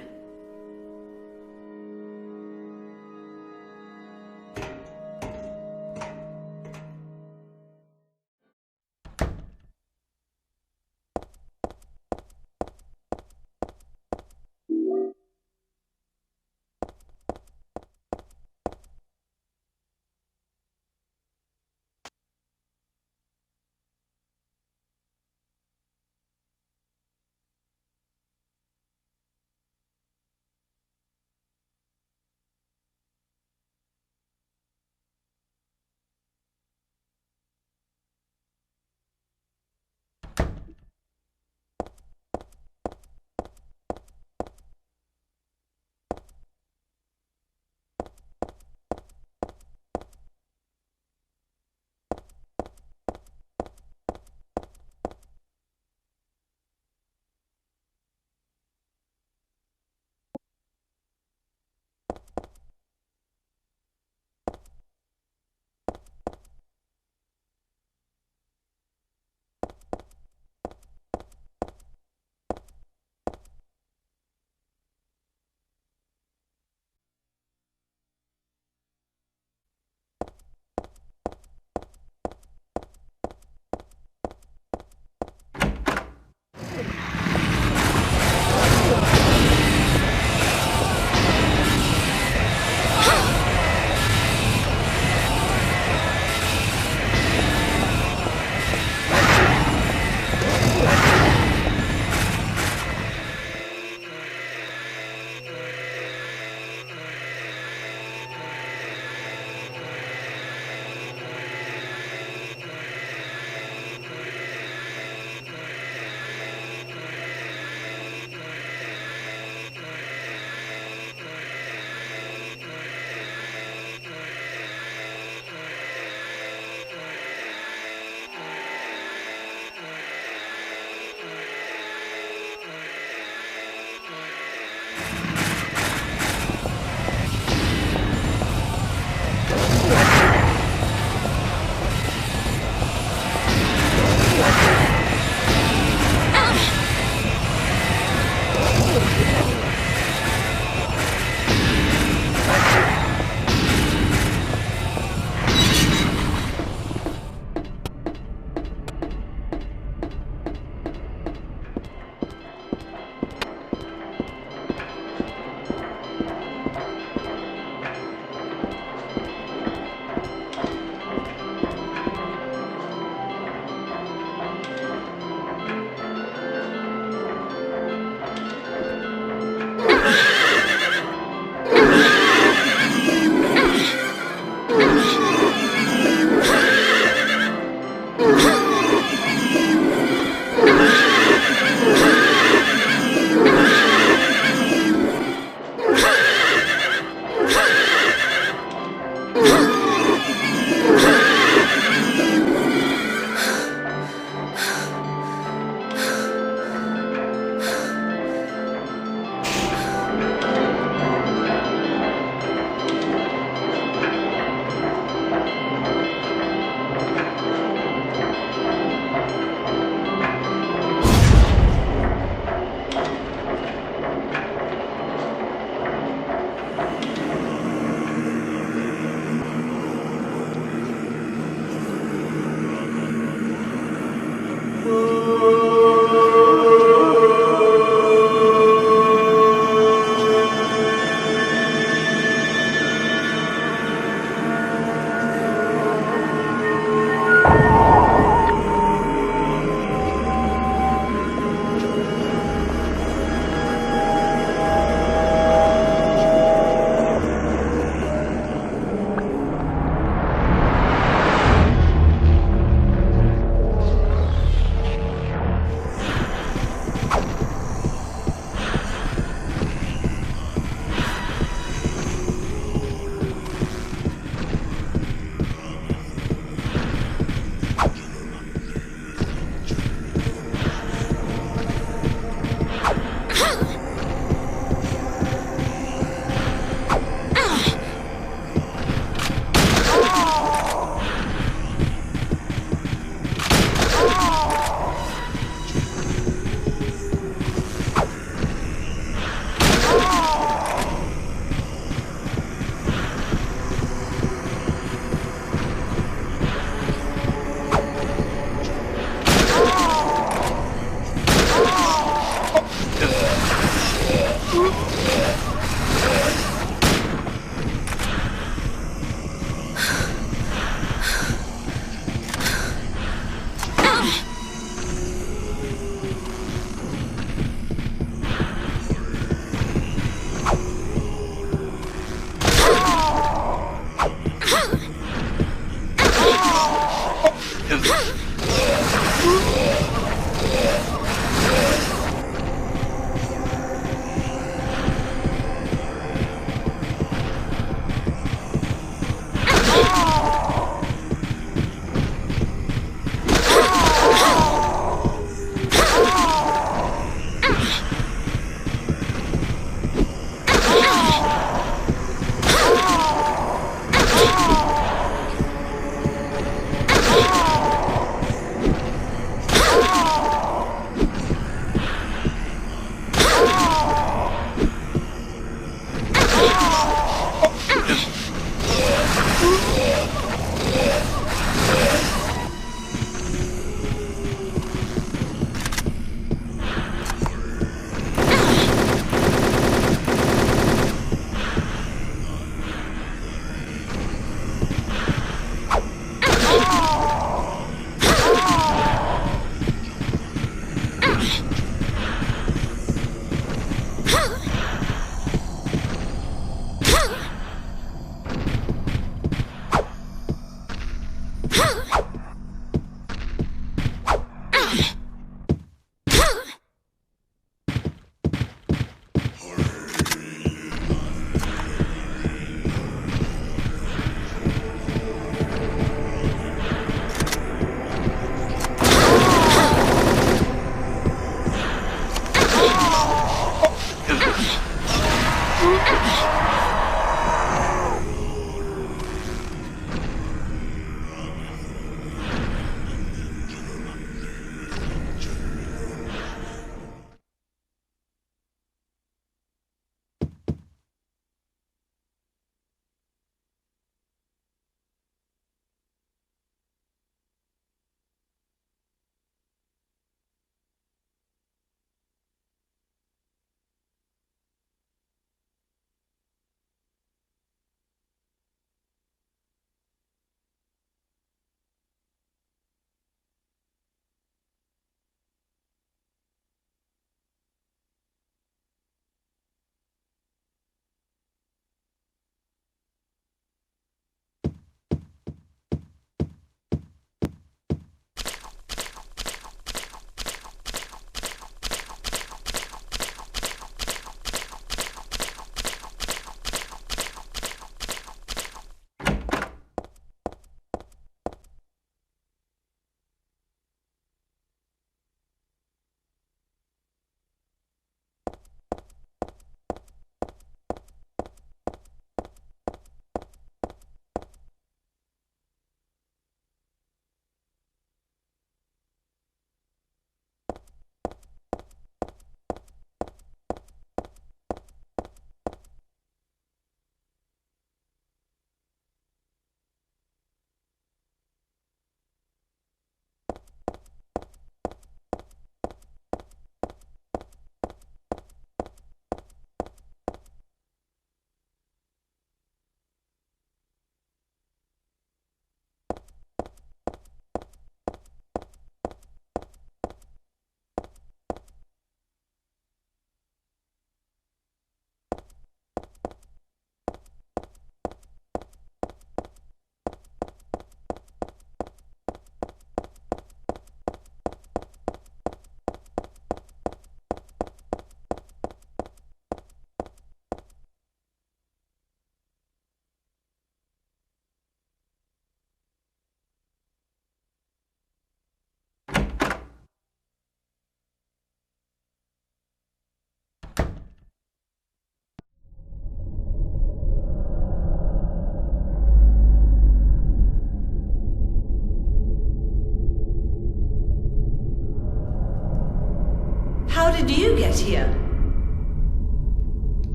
S3: get here?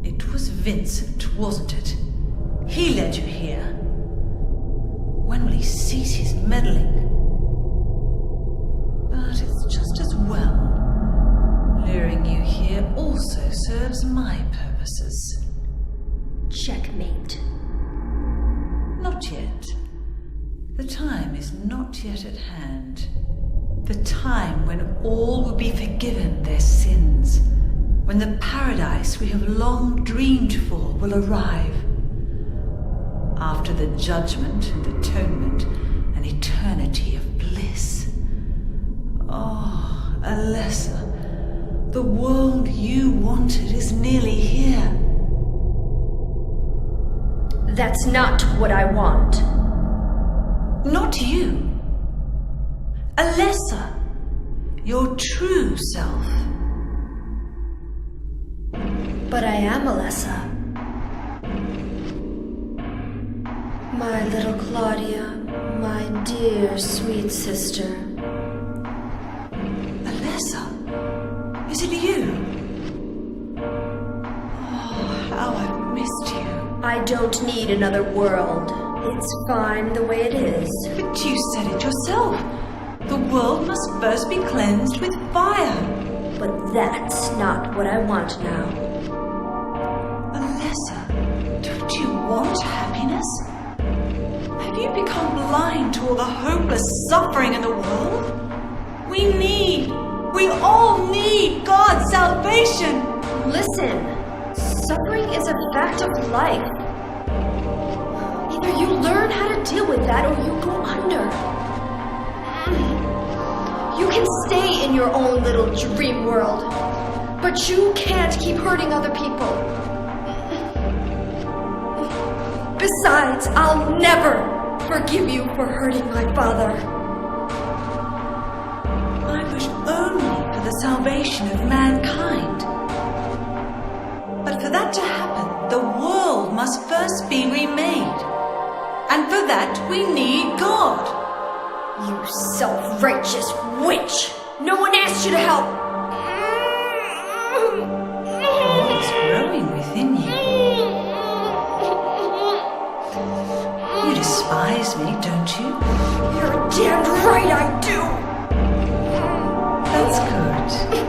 S3: It was Vincent, wasn't it? He led you here. When will he cease his meddling? But it's just as well. Luring you here also serves my purposes.
S1: Checkmate.
S3: Not yet. The time is not yet at hand. The time when all will be forgiven their sins. When the paradise we have long dreamed for will arrive. After the judgment and atonement, an eternity of bliss. Oh, Alessa, the world you wanted is nearly here.
S1: That's not what I want.
S3: Not you. Alessa, your true self.
S1: But I am Alessa. My little Claudia, my dear sweet sister.
S3: Alessa, is it you? Oh, how I've missed you.
S1: I don't need another world. It's fine the way it is.
S3: But you said it yourself. The world must first be cleansed with fire.
S1: But that's not what I want now.
S3: Alessa, don't you want happiness? Have you become blind to all the hopeless suffering in the world? We all need God's salvation.
S1: Listen, suffering is a fact of life. Either you learn how to deal with that or you go under. You can stay in your own little dream world, but you can't keep hurting other people. Besides, I'll never forgive you for hurting my father.
S3: I wish only for the salvation of mankind. But for that to happen, the world must first be remade. And for that, we need God.
S1: You self-righteous witch! No one asked you to help!
S3: It's growing within you. You despise me, don't you?
S1: You're damned right I do!
S3: That's good.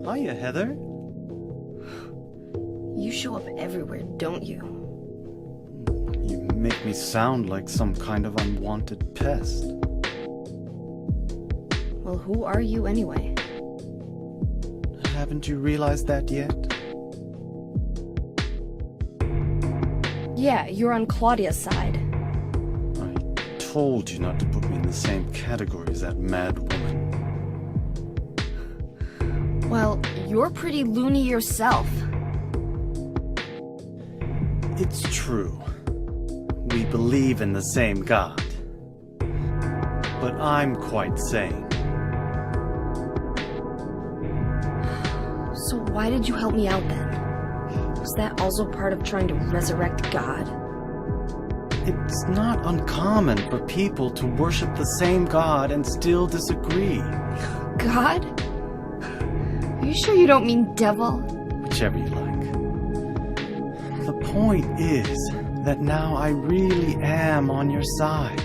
S6: Hiya, Heather.
S1: You show up everywhere, don't you?
S6: You make me sound like some kind of unwanted pest.
S1: Well, who are you anyway?
S6: Haven't you realized that yet?
S1: Yeah, you're on Claudia's side.
S6: I told you not to put me in the same category as that mad woman.
S1: Well, you're pretty loony yourself.
S6: It's true. We believe in the same God. But I'm quite sane.
S1: So why did you help me out then? Was that also part of trying to resurrect God?
S6: It's not uncommon for people to worship the same God and still disagree.
S1: God? Are you sure you don't mean devil?
S6: whichever you like. The point is that now I really am on your side.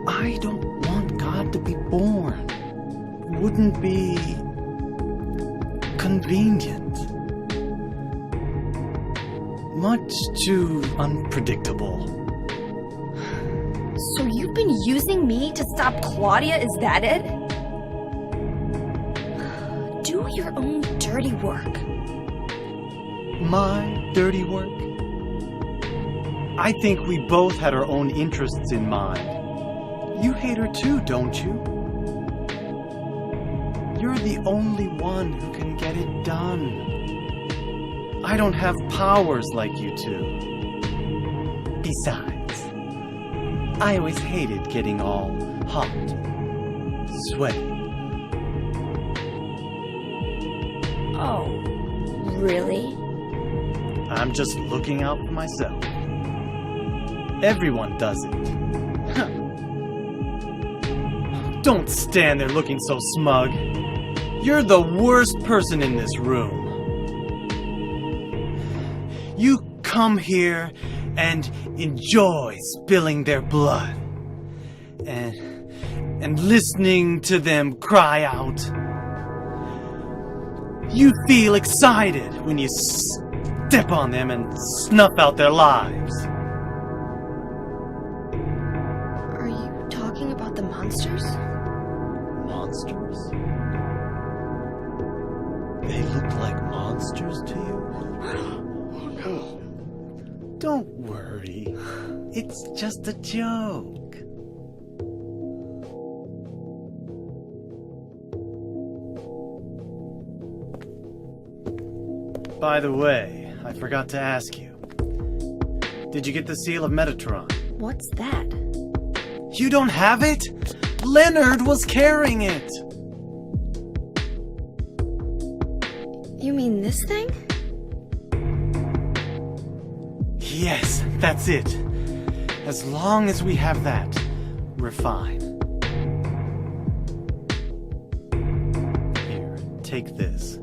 S6: I don't want God to be born. Wouldn't be convenient. Much too unpredictable.
S1: So you've been using me to stop Claudia, is that it? Do your own dirty work.
S6: My dirty work? I think we both had our own interests in mind. You hate her too, don't you? You're the only one who can get it done. I don't have powers like you two. Besides, I always hated getting all hot, sweaty.
S1: Oh, really?
S6: I'm just looking out for myself. Everyone does it. Huh. Don't stand there looking so smug. You're the worst person in this room. You come here and enjoy spilling their blood. And listening to them cry out. You feel excited when you step on them and snuff out their lives.
S1: Are you talking about the monsters?
S6: Monsters? They look like monsters to you? Don't worry. It's just a joke. By the way, I forgot to ask you. Did you get the seal of Metatron?
S1: What's that?
S6: You don't have it? Leonard was carrying it!
S1: You mean this thing?
S6: Yes, that's it. As long as we have that, we're fine. Here, take this.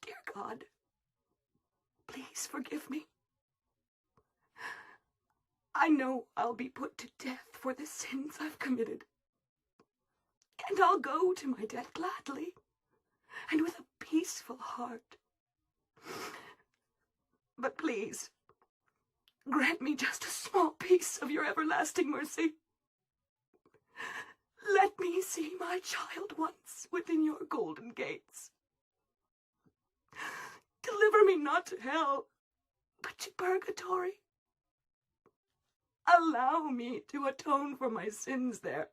S11: Dear God, please forgive me. I know I'll be put to death for the sins I've committed. And I'll go to my death gladly and with a peaceful heart. But please, grant me just a small piece of your everlasting mercy. Let me see my child once within your golden gates. Deliver me not to hell, but to purgatory. Allow me to atone for my sins there.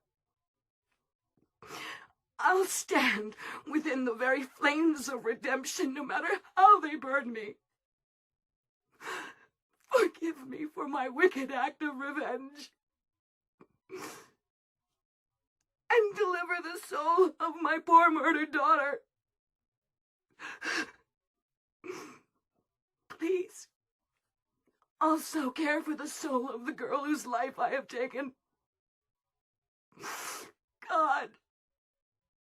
S11: I'll stand within the very flames of redemption, no matter how they burn me. Forgive me for my wicked act of revenge. And deliver the soul of my poor murdered daughter. Please, also care for the soul of the girl whose life I have taken. God,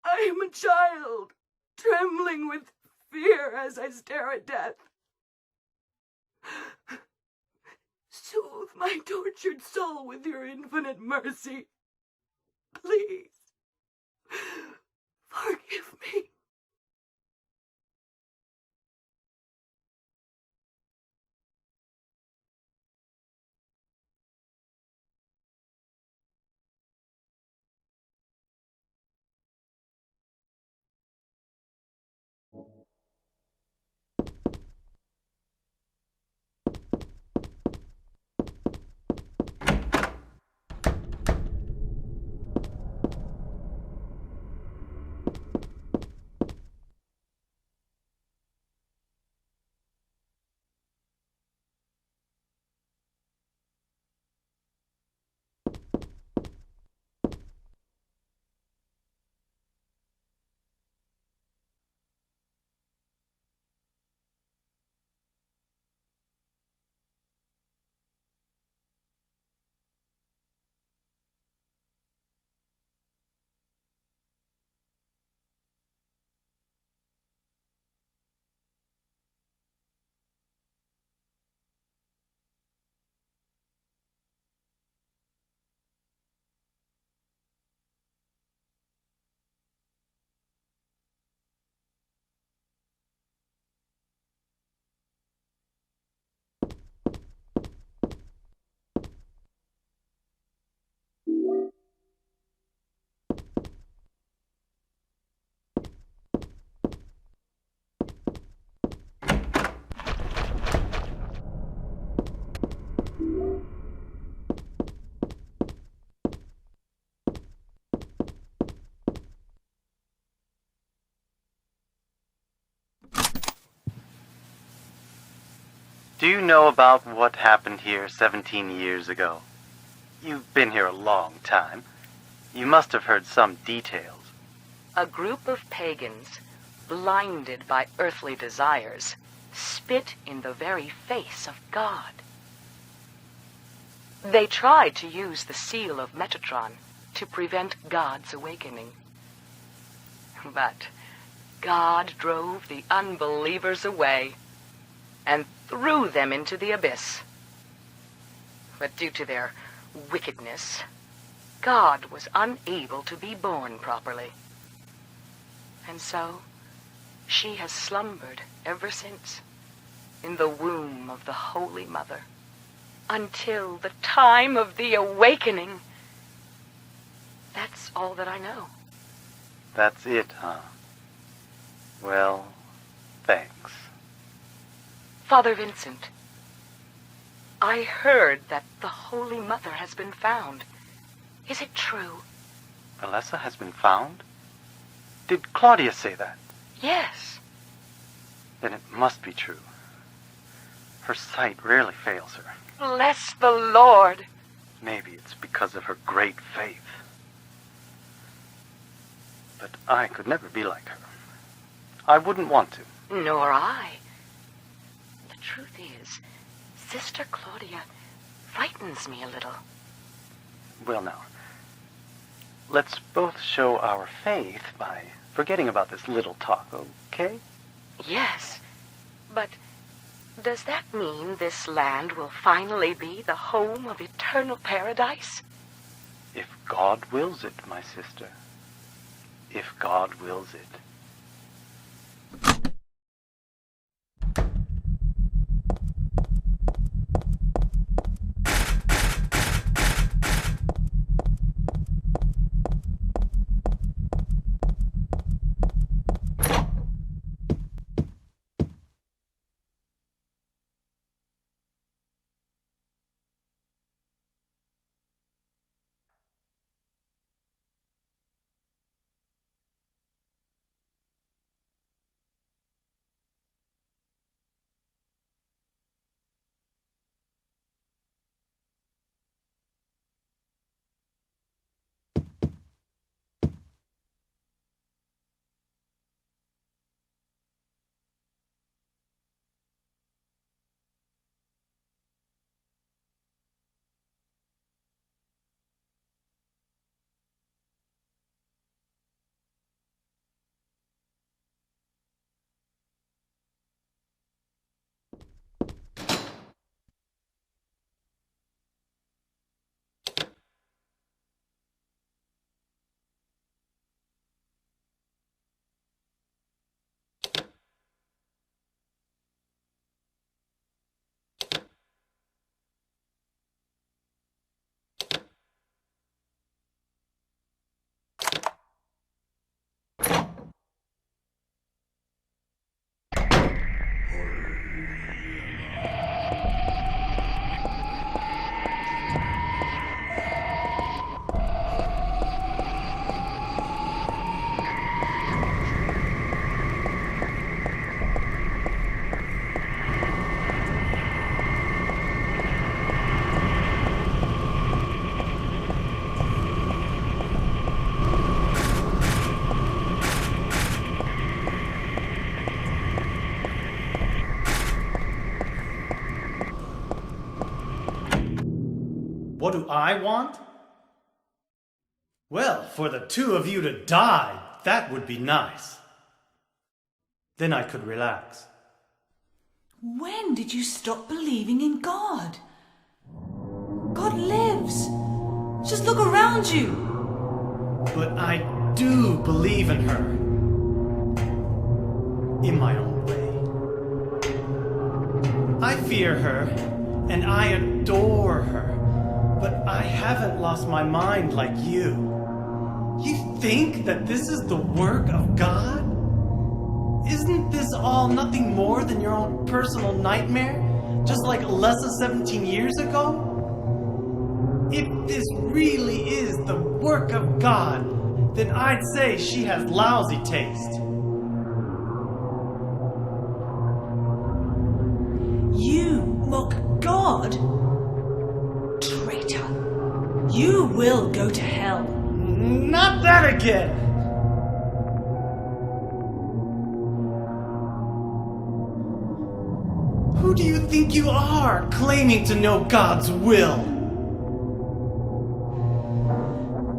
S11: I am a child, trembling with fear as I stare at death. Soothe my tortured soul with your infinite mercy. Please, forgive me.
S6: Do you know about what happened here 17 years ago? You've been here a long time. You must have heard some details.
S12: A group of pagans, blinded by earthly desires, spit in the very face of God. They tried to use the seal of Metatron to prevent God's awakening. But God drove the unbelievers away and threw them into the abyss. But due to their wickedness, God was unable to be born properly. And so, she has slumbered ever since, in the womb of the Holy Mother, until the time of the awakening. That's all that I know.
S6: That's it, huh? Well, thanks.
S12: Father Vincent, I heard that the Holy Mother has been found. Is it true?
S6: Alessa has been found? Did Claudia say that?
S12: Yes.
S6: Then it must be true. Her sight rarely fails her.
S12: Bless the Lord.
S6: Maybe it's because of her great faith. but I could never be like her. I wouldn't want to.
S12: Nor I. The truth is, Sister Claudia frightens me a little.
S6: Well, now, let's both show our faith by forgetting about this little talk, okay?
S12: Yes, but does that mean this land will finally be the home of eternal paradise?
S6: If God wills it, my sister. If God wills it. What do I want? Well, for the two of you to die, that would be nice. Then I could relax.
S3: When did you stop believing in God? God lives. Just look around you.
S6: But I do believe in her. In my own way. I fear her, and I adore her. But I haven't lost my mind like you. You think that this is the work of God? Isn't this all nothing more than your own personal nightmare? Just like Alessa 17 years ago? If this really is the work of God, then I'd say she has lousy taste.
S3: You mock God? Traitor. You will go to hell.
S6: Not that again! Who do you think you are, claiming to know God's will?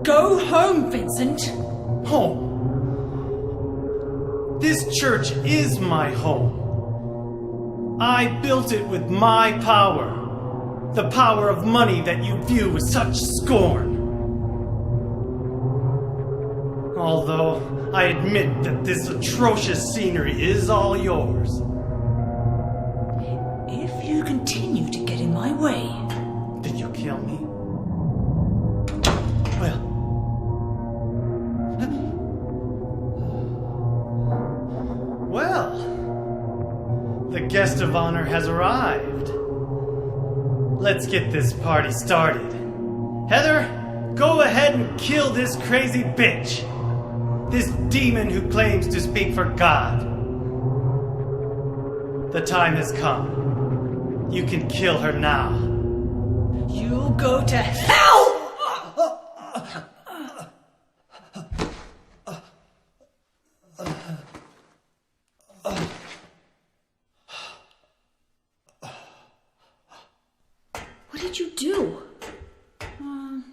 S3: Go home, Vincent.
S6: Home? This church is my home. I built it with my power. The power of money that you view with such scorn. Although I admit that this atrocious scenery is all yours.
S3: If you continue to get in my way,
S6: then you'll kill me. Well, the guest of honor has arrived. Let's get this party started. Heather, go ahead and kill this crazy bitch. This demon who claims to speak for God. The time has come. You can kill her now.
S3: You'll go to hell!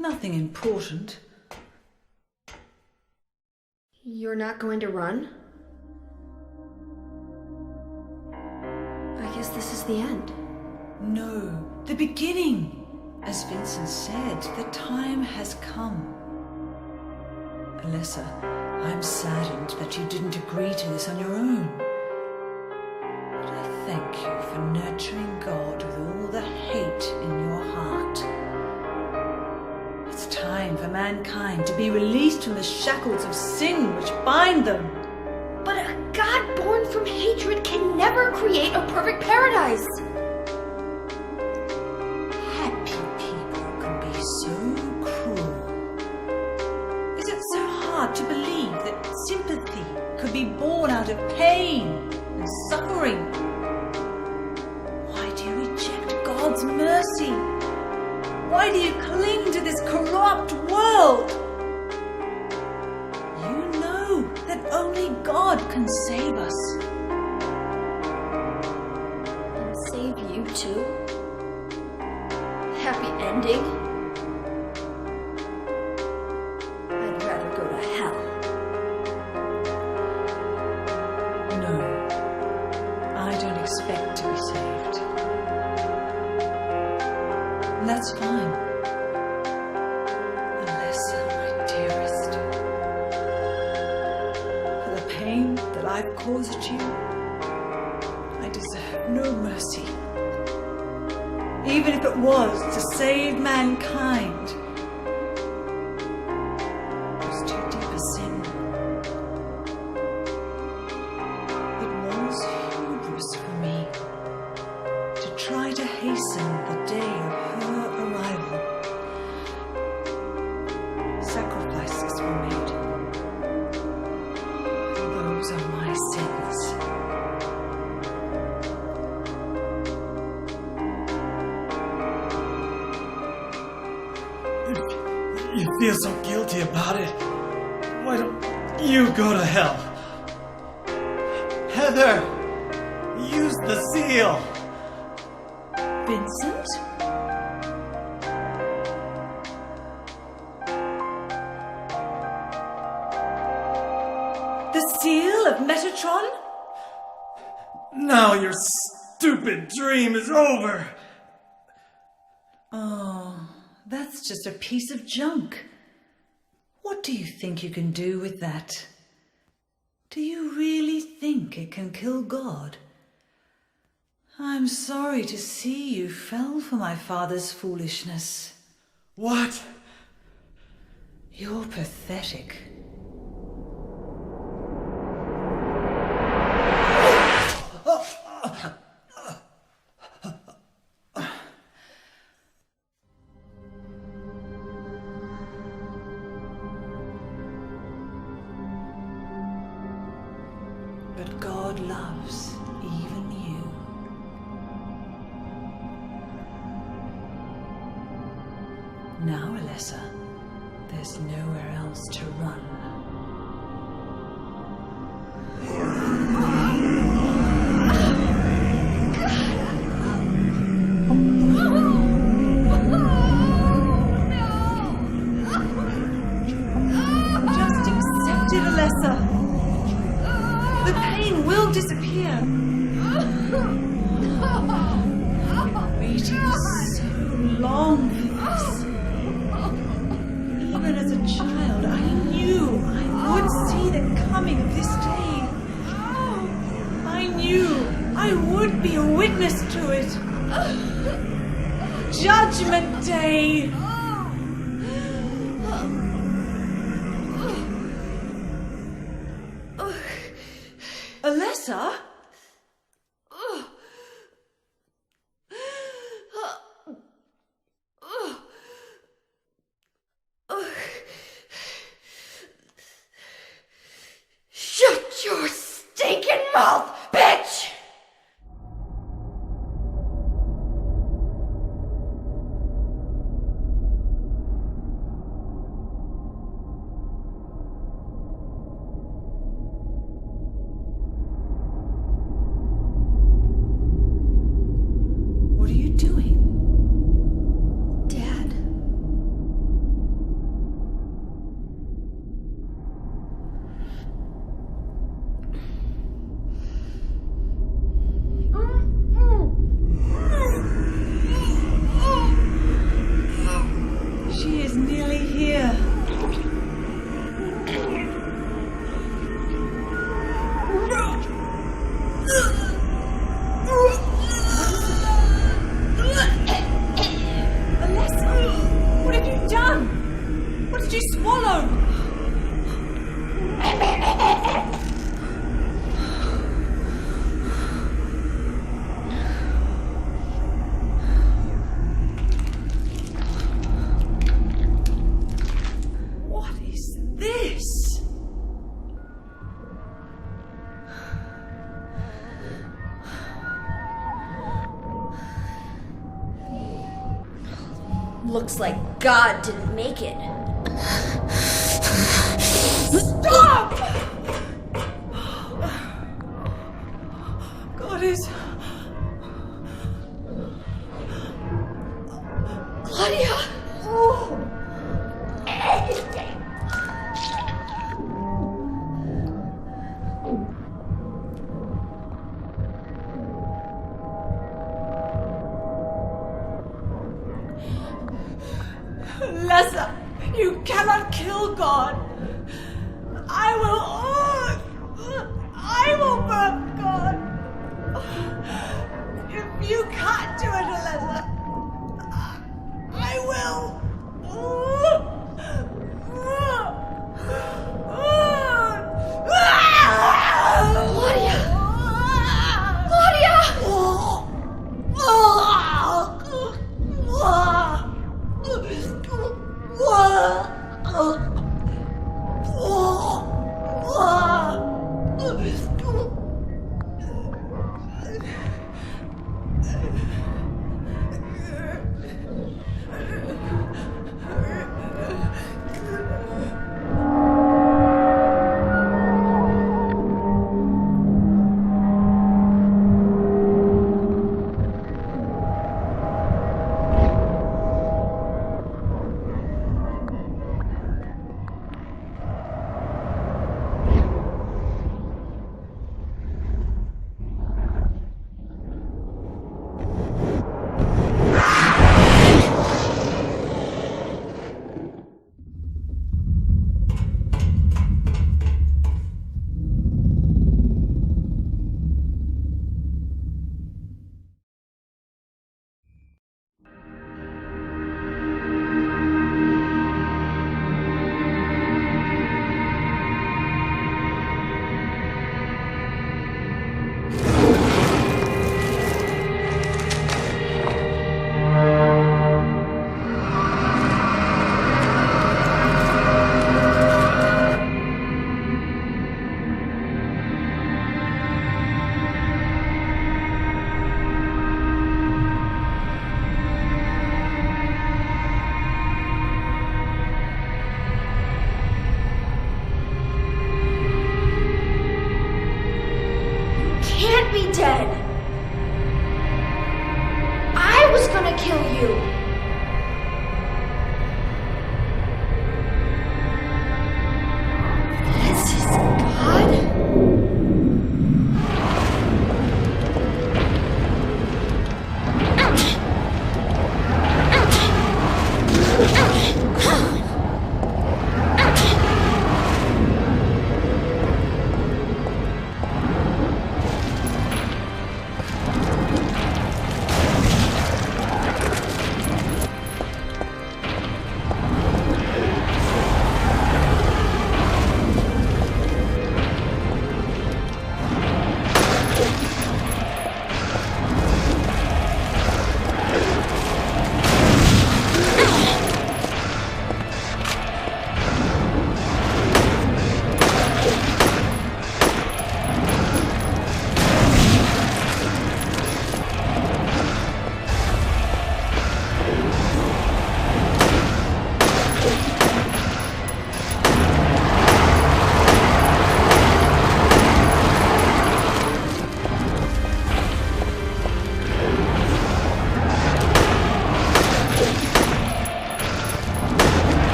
S3: Nothing important.
S1: You're not going to run? I guess this is the end.
S3: No, the beginning. As Vincent said, the time has come. Alessa, I'm saddened that you didn't agree to this on your own. But I thank you for nurturing God with all the hate in your heart. It's time for mankind to be released from the shackles of sin which bind them.
S1: But a God born from hatred can never create a perfect paradise.
S3: Happy people can be so cruel. Is it so hard to believe that sympathy could be born out of pain and suffering? Why do you reject God's mercy? Why do you cling to this corrupt world? You know that only God can save us.
S1: And save you too? Happy ending? I'd rather go to hell.
S3: No, I don't expect to be saved. And that's fine. Alessa, my dearest. For the pain that I've caused you, I deserve no mercy. Even if it was to save mankind. It was too deep a sin. It was hubris for me to try to hasten the day of her arrival. Sacrifices were made. Those are my sins.
S6: You feel so guilty about it. Why don't you go to hell? Heather! Use the seal!
S3: Vincent? The seal of Metatron?
S6: Now your stupid dream is over!
S3: Oh, that's just a piece of junk. What do you think you can do with that? Do you really think it can kill God? I'm sorry to see you fell for my father's foolishness.
S6: What?
S3: You're pathetic. But God loves even you. Now, Alessa, there's nowhere else to run. Just accept it, Alessa. The pain will disappear. I've been waiting so long for this. Even as a child, I knew I would see the coming of this day. I knew I would be a witness to it. Judgment Day. Alessa?
S7: Shut your stinking mouth, bitch!
S3: is nearly here.
S11: Alessa, what have you done? What did you swallow?
S3: What is this?
S1: Looks like God didn't make it.
S11: Stop!
S3: God is...
S1: Claudia!
S11: Alessa, you cannot kill God. I will burn God. If you can't do it, Alessa, I will.
S1: Claudia!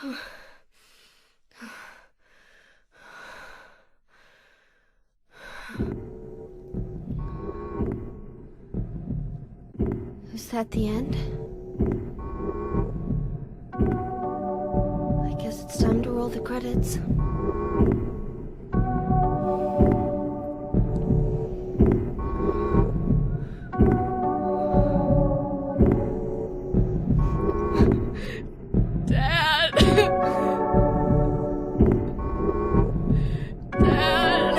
S1: Is that the end? I guess it's time to roll the credits.
S7: Dad! Dad!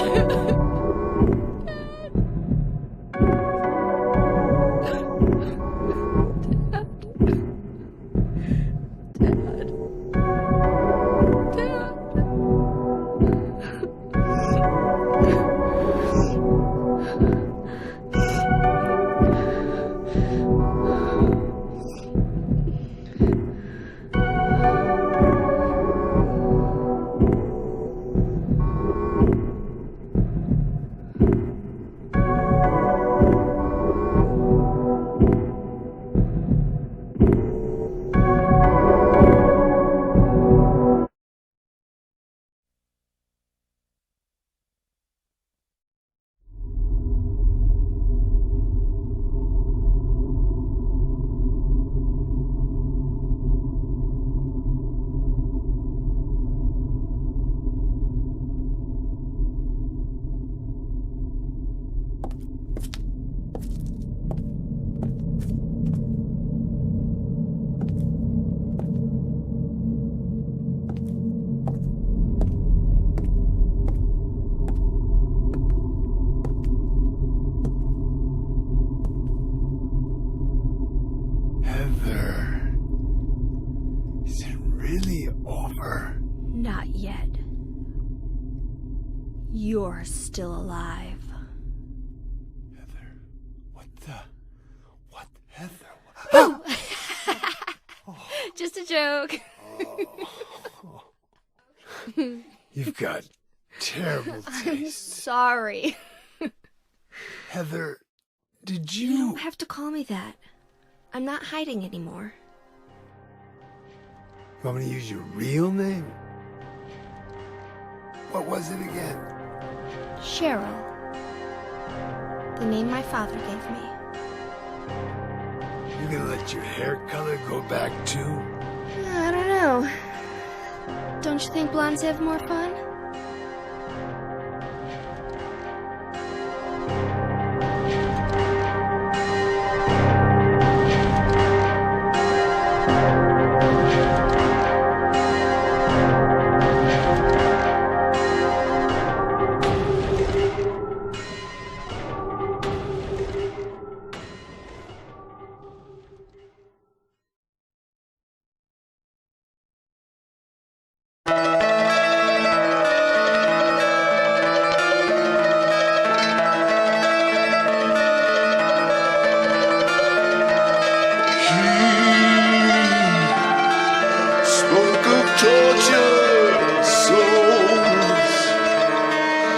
S2: Heather, is it really over?
S1: Not yet. You're still alive.
S2: Heather, what Heather?
S1: Oh! Just a joke.
S2: You've got terrible
S1: I'm
S2: taste.
S1: sorry.
S2: Heather, did
S1: You
S2: you...
S1: don't have to call me that. I'm not hiding anymore.
S2: You want me to use your real name? What was it again?
S1: Cheryl. The name my father gave me.
S2: You gonna let your hair color go back too?
S1: I don't know. Don't you think blondes have more fun?
S13: tortured souls,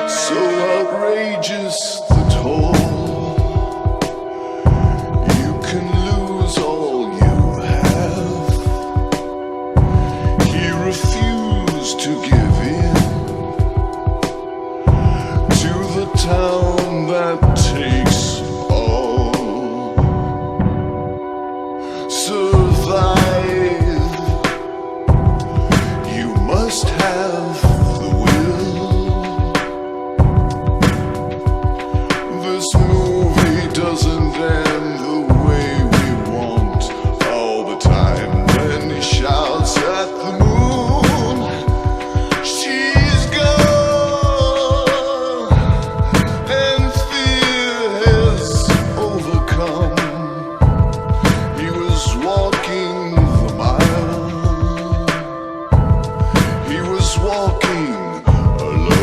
S13: so outrageous the toll. You can lose all you have. He refused to give in to the town that takes all. Survive. Must have the will. This movie doesn't end the way we want all the time. When he shouts at the moon, she's gone, and fear has overcome. He was walking the mile. He was walking alone.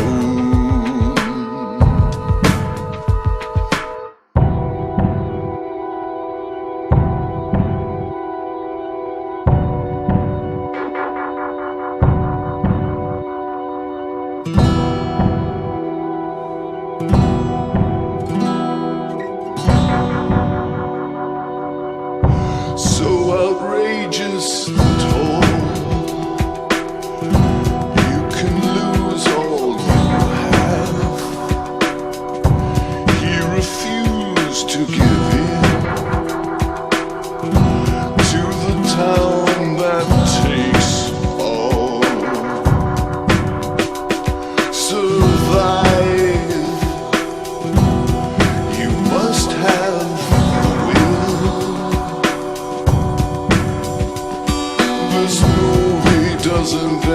S13: So outrageous the toll. doesn't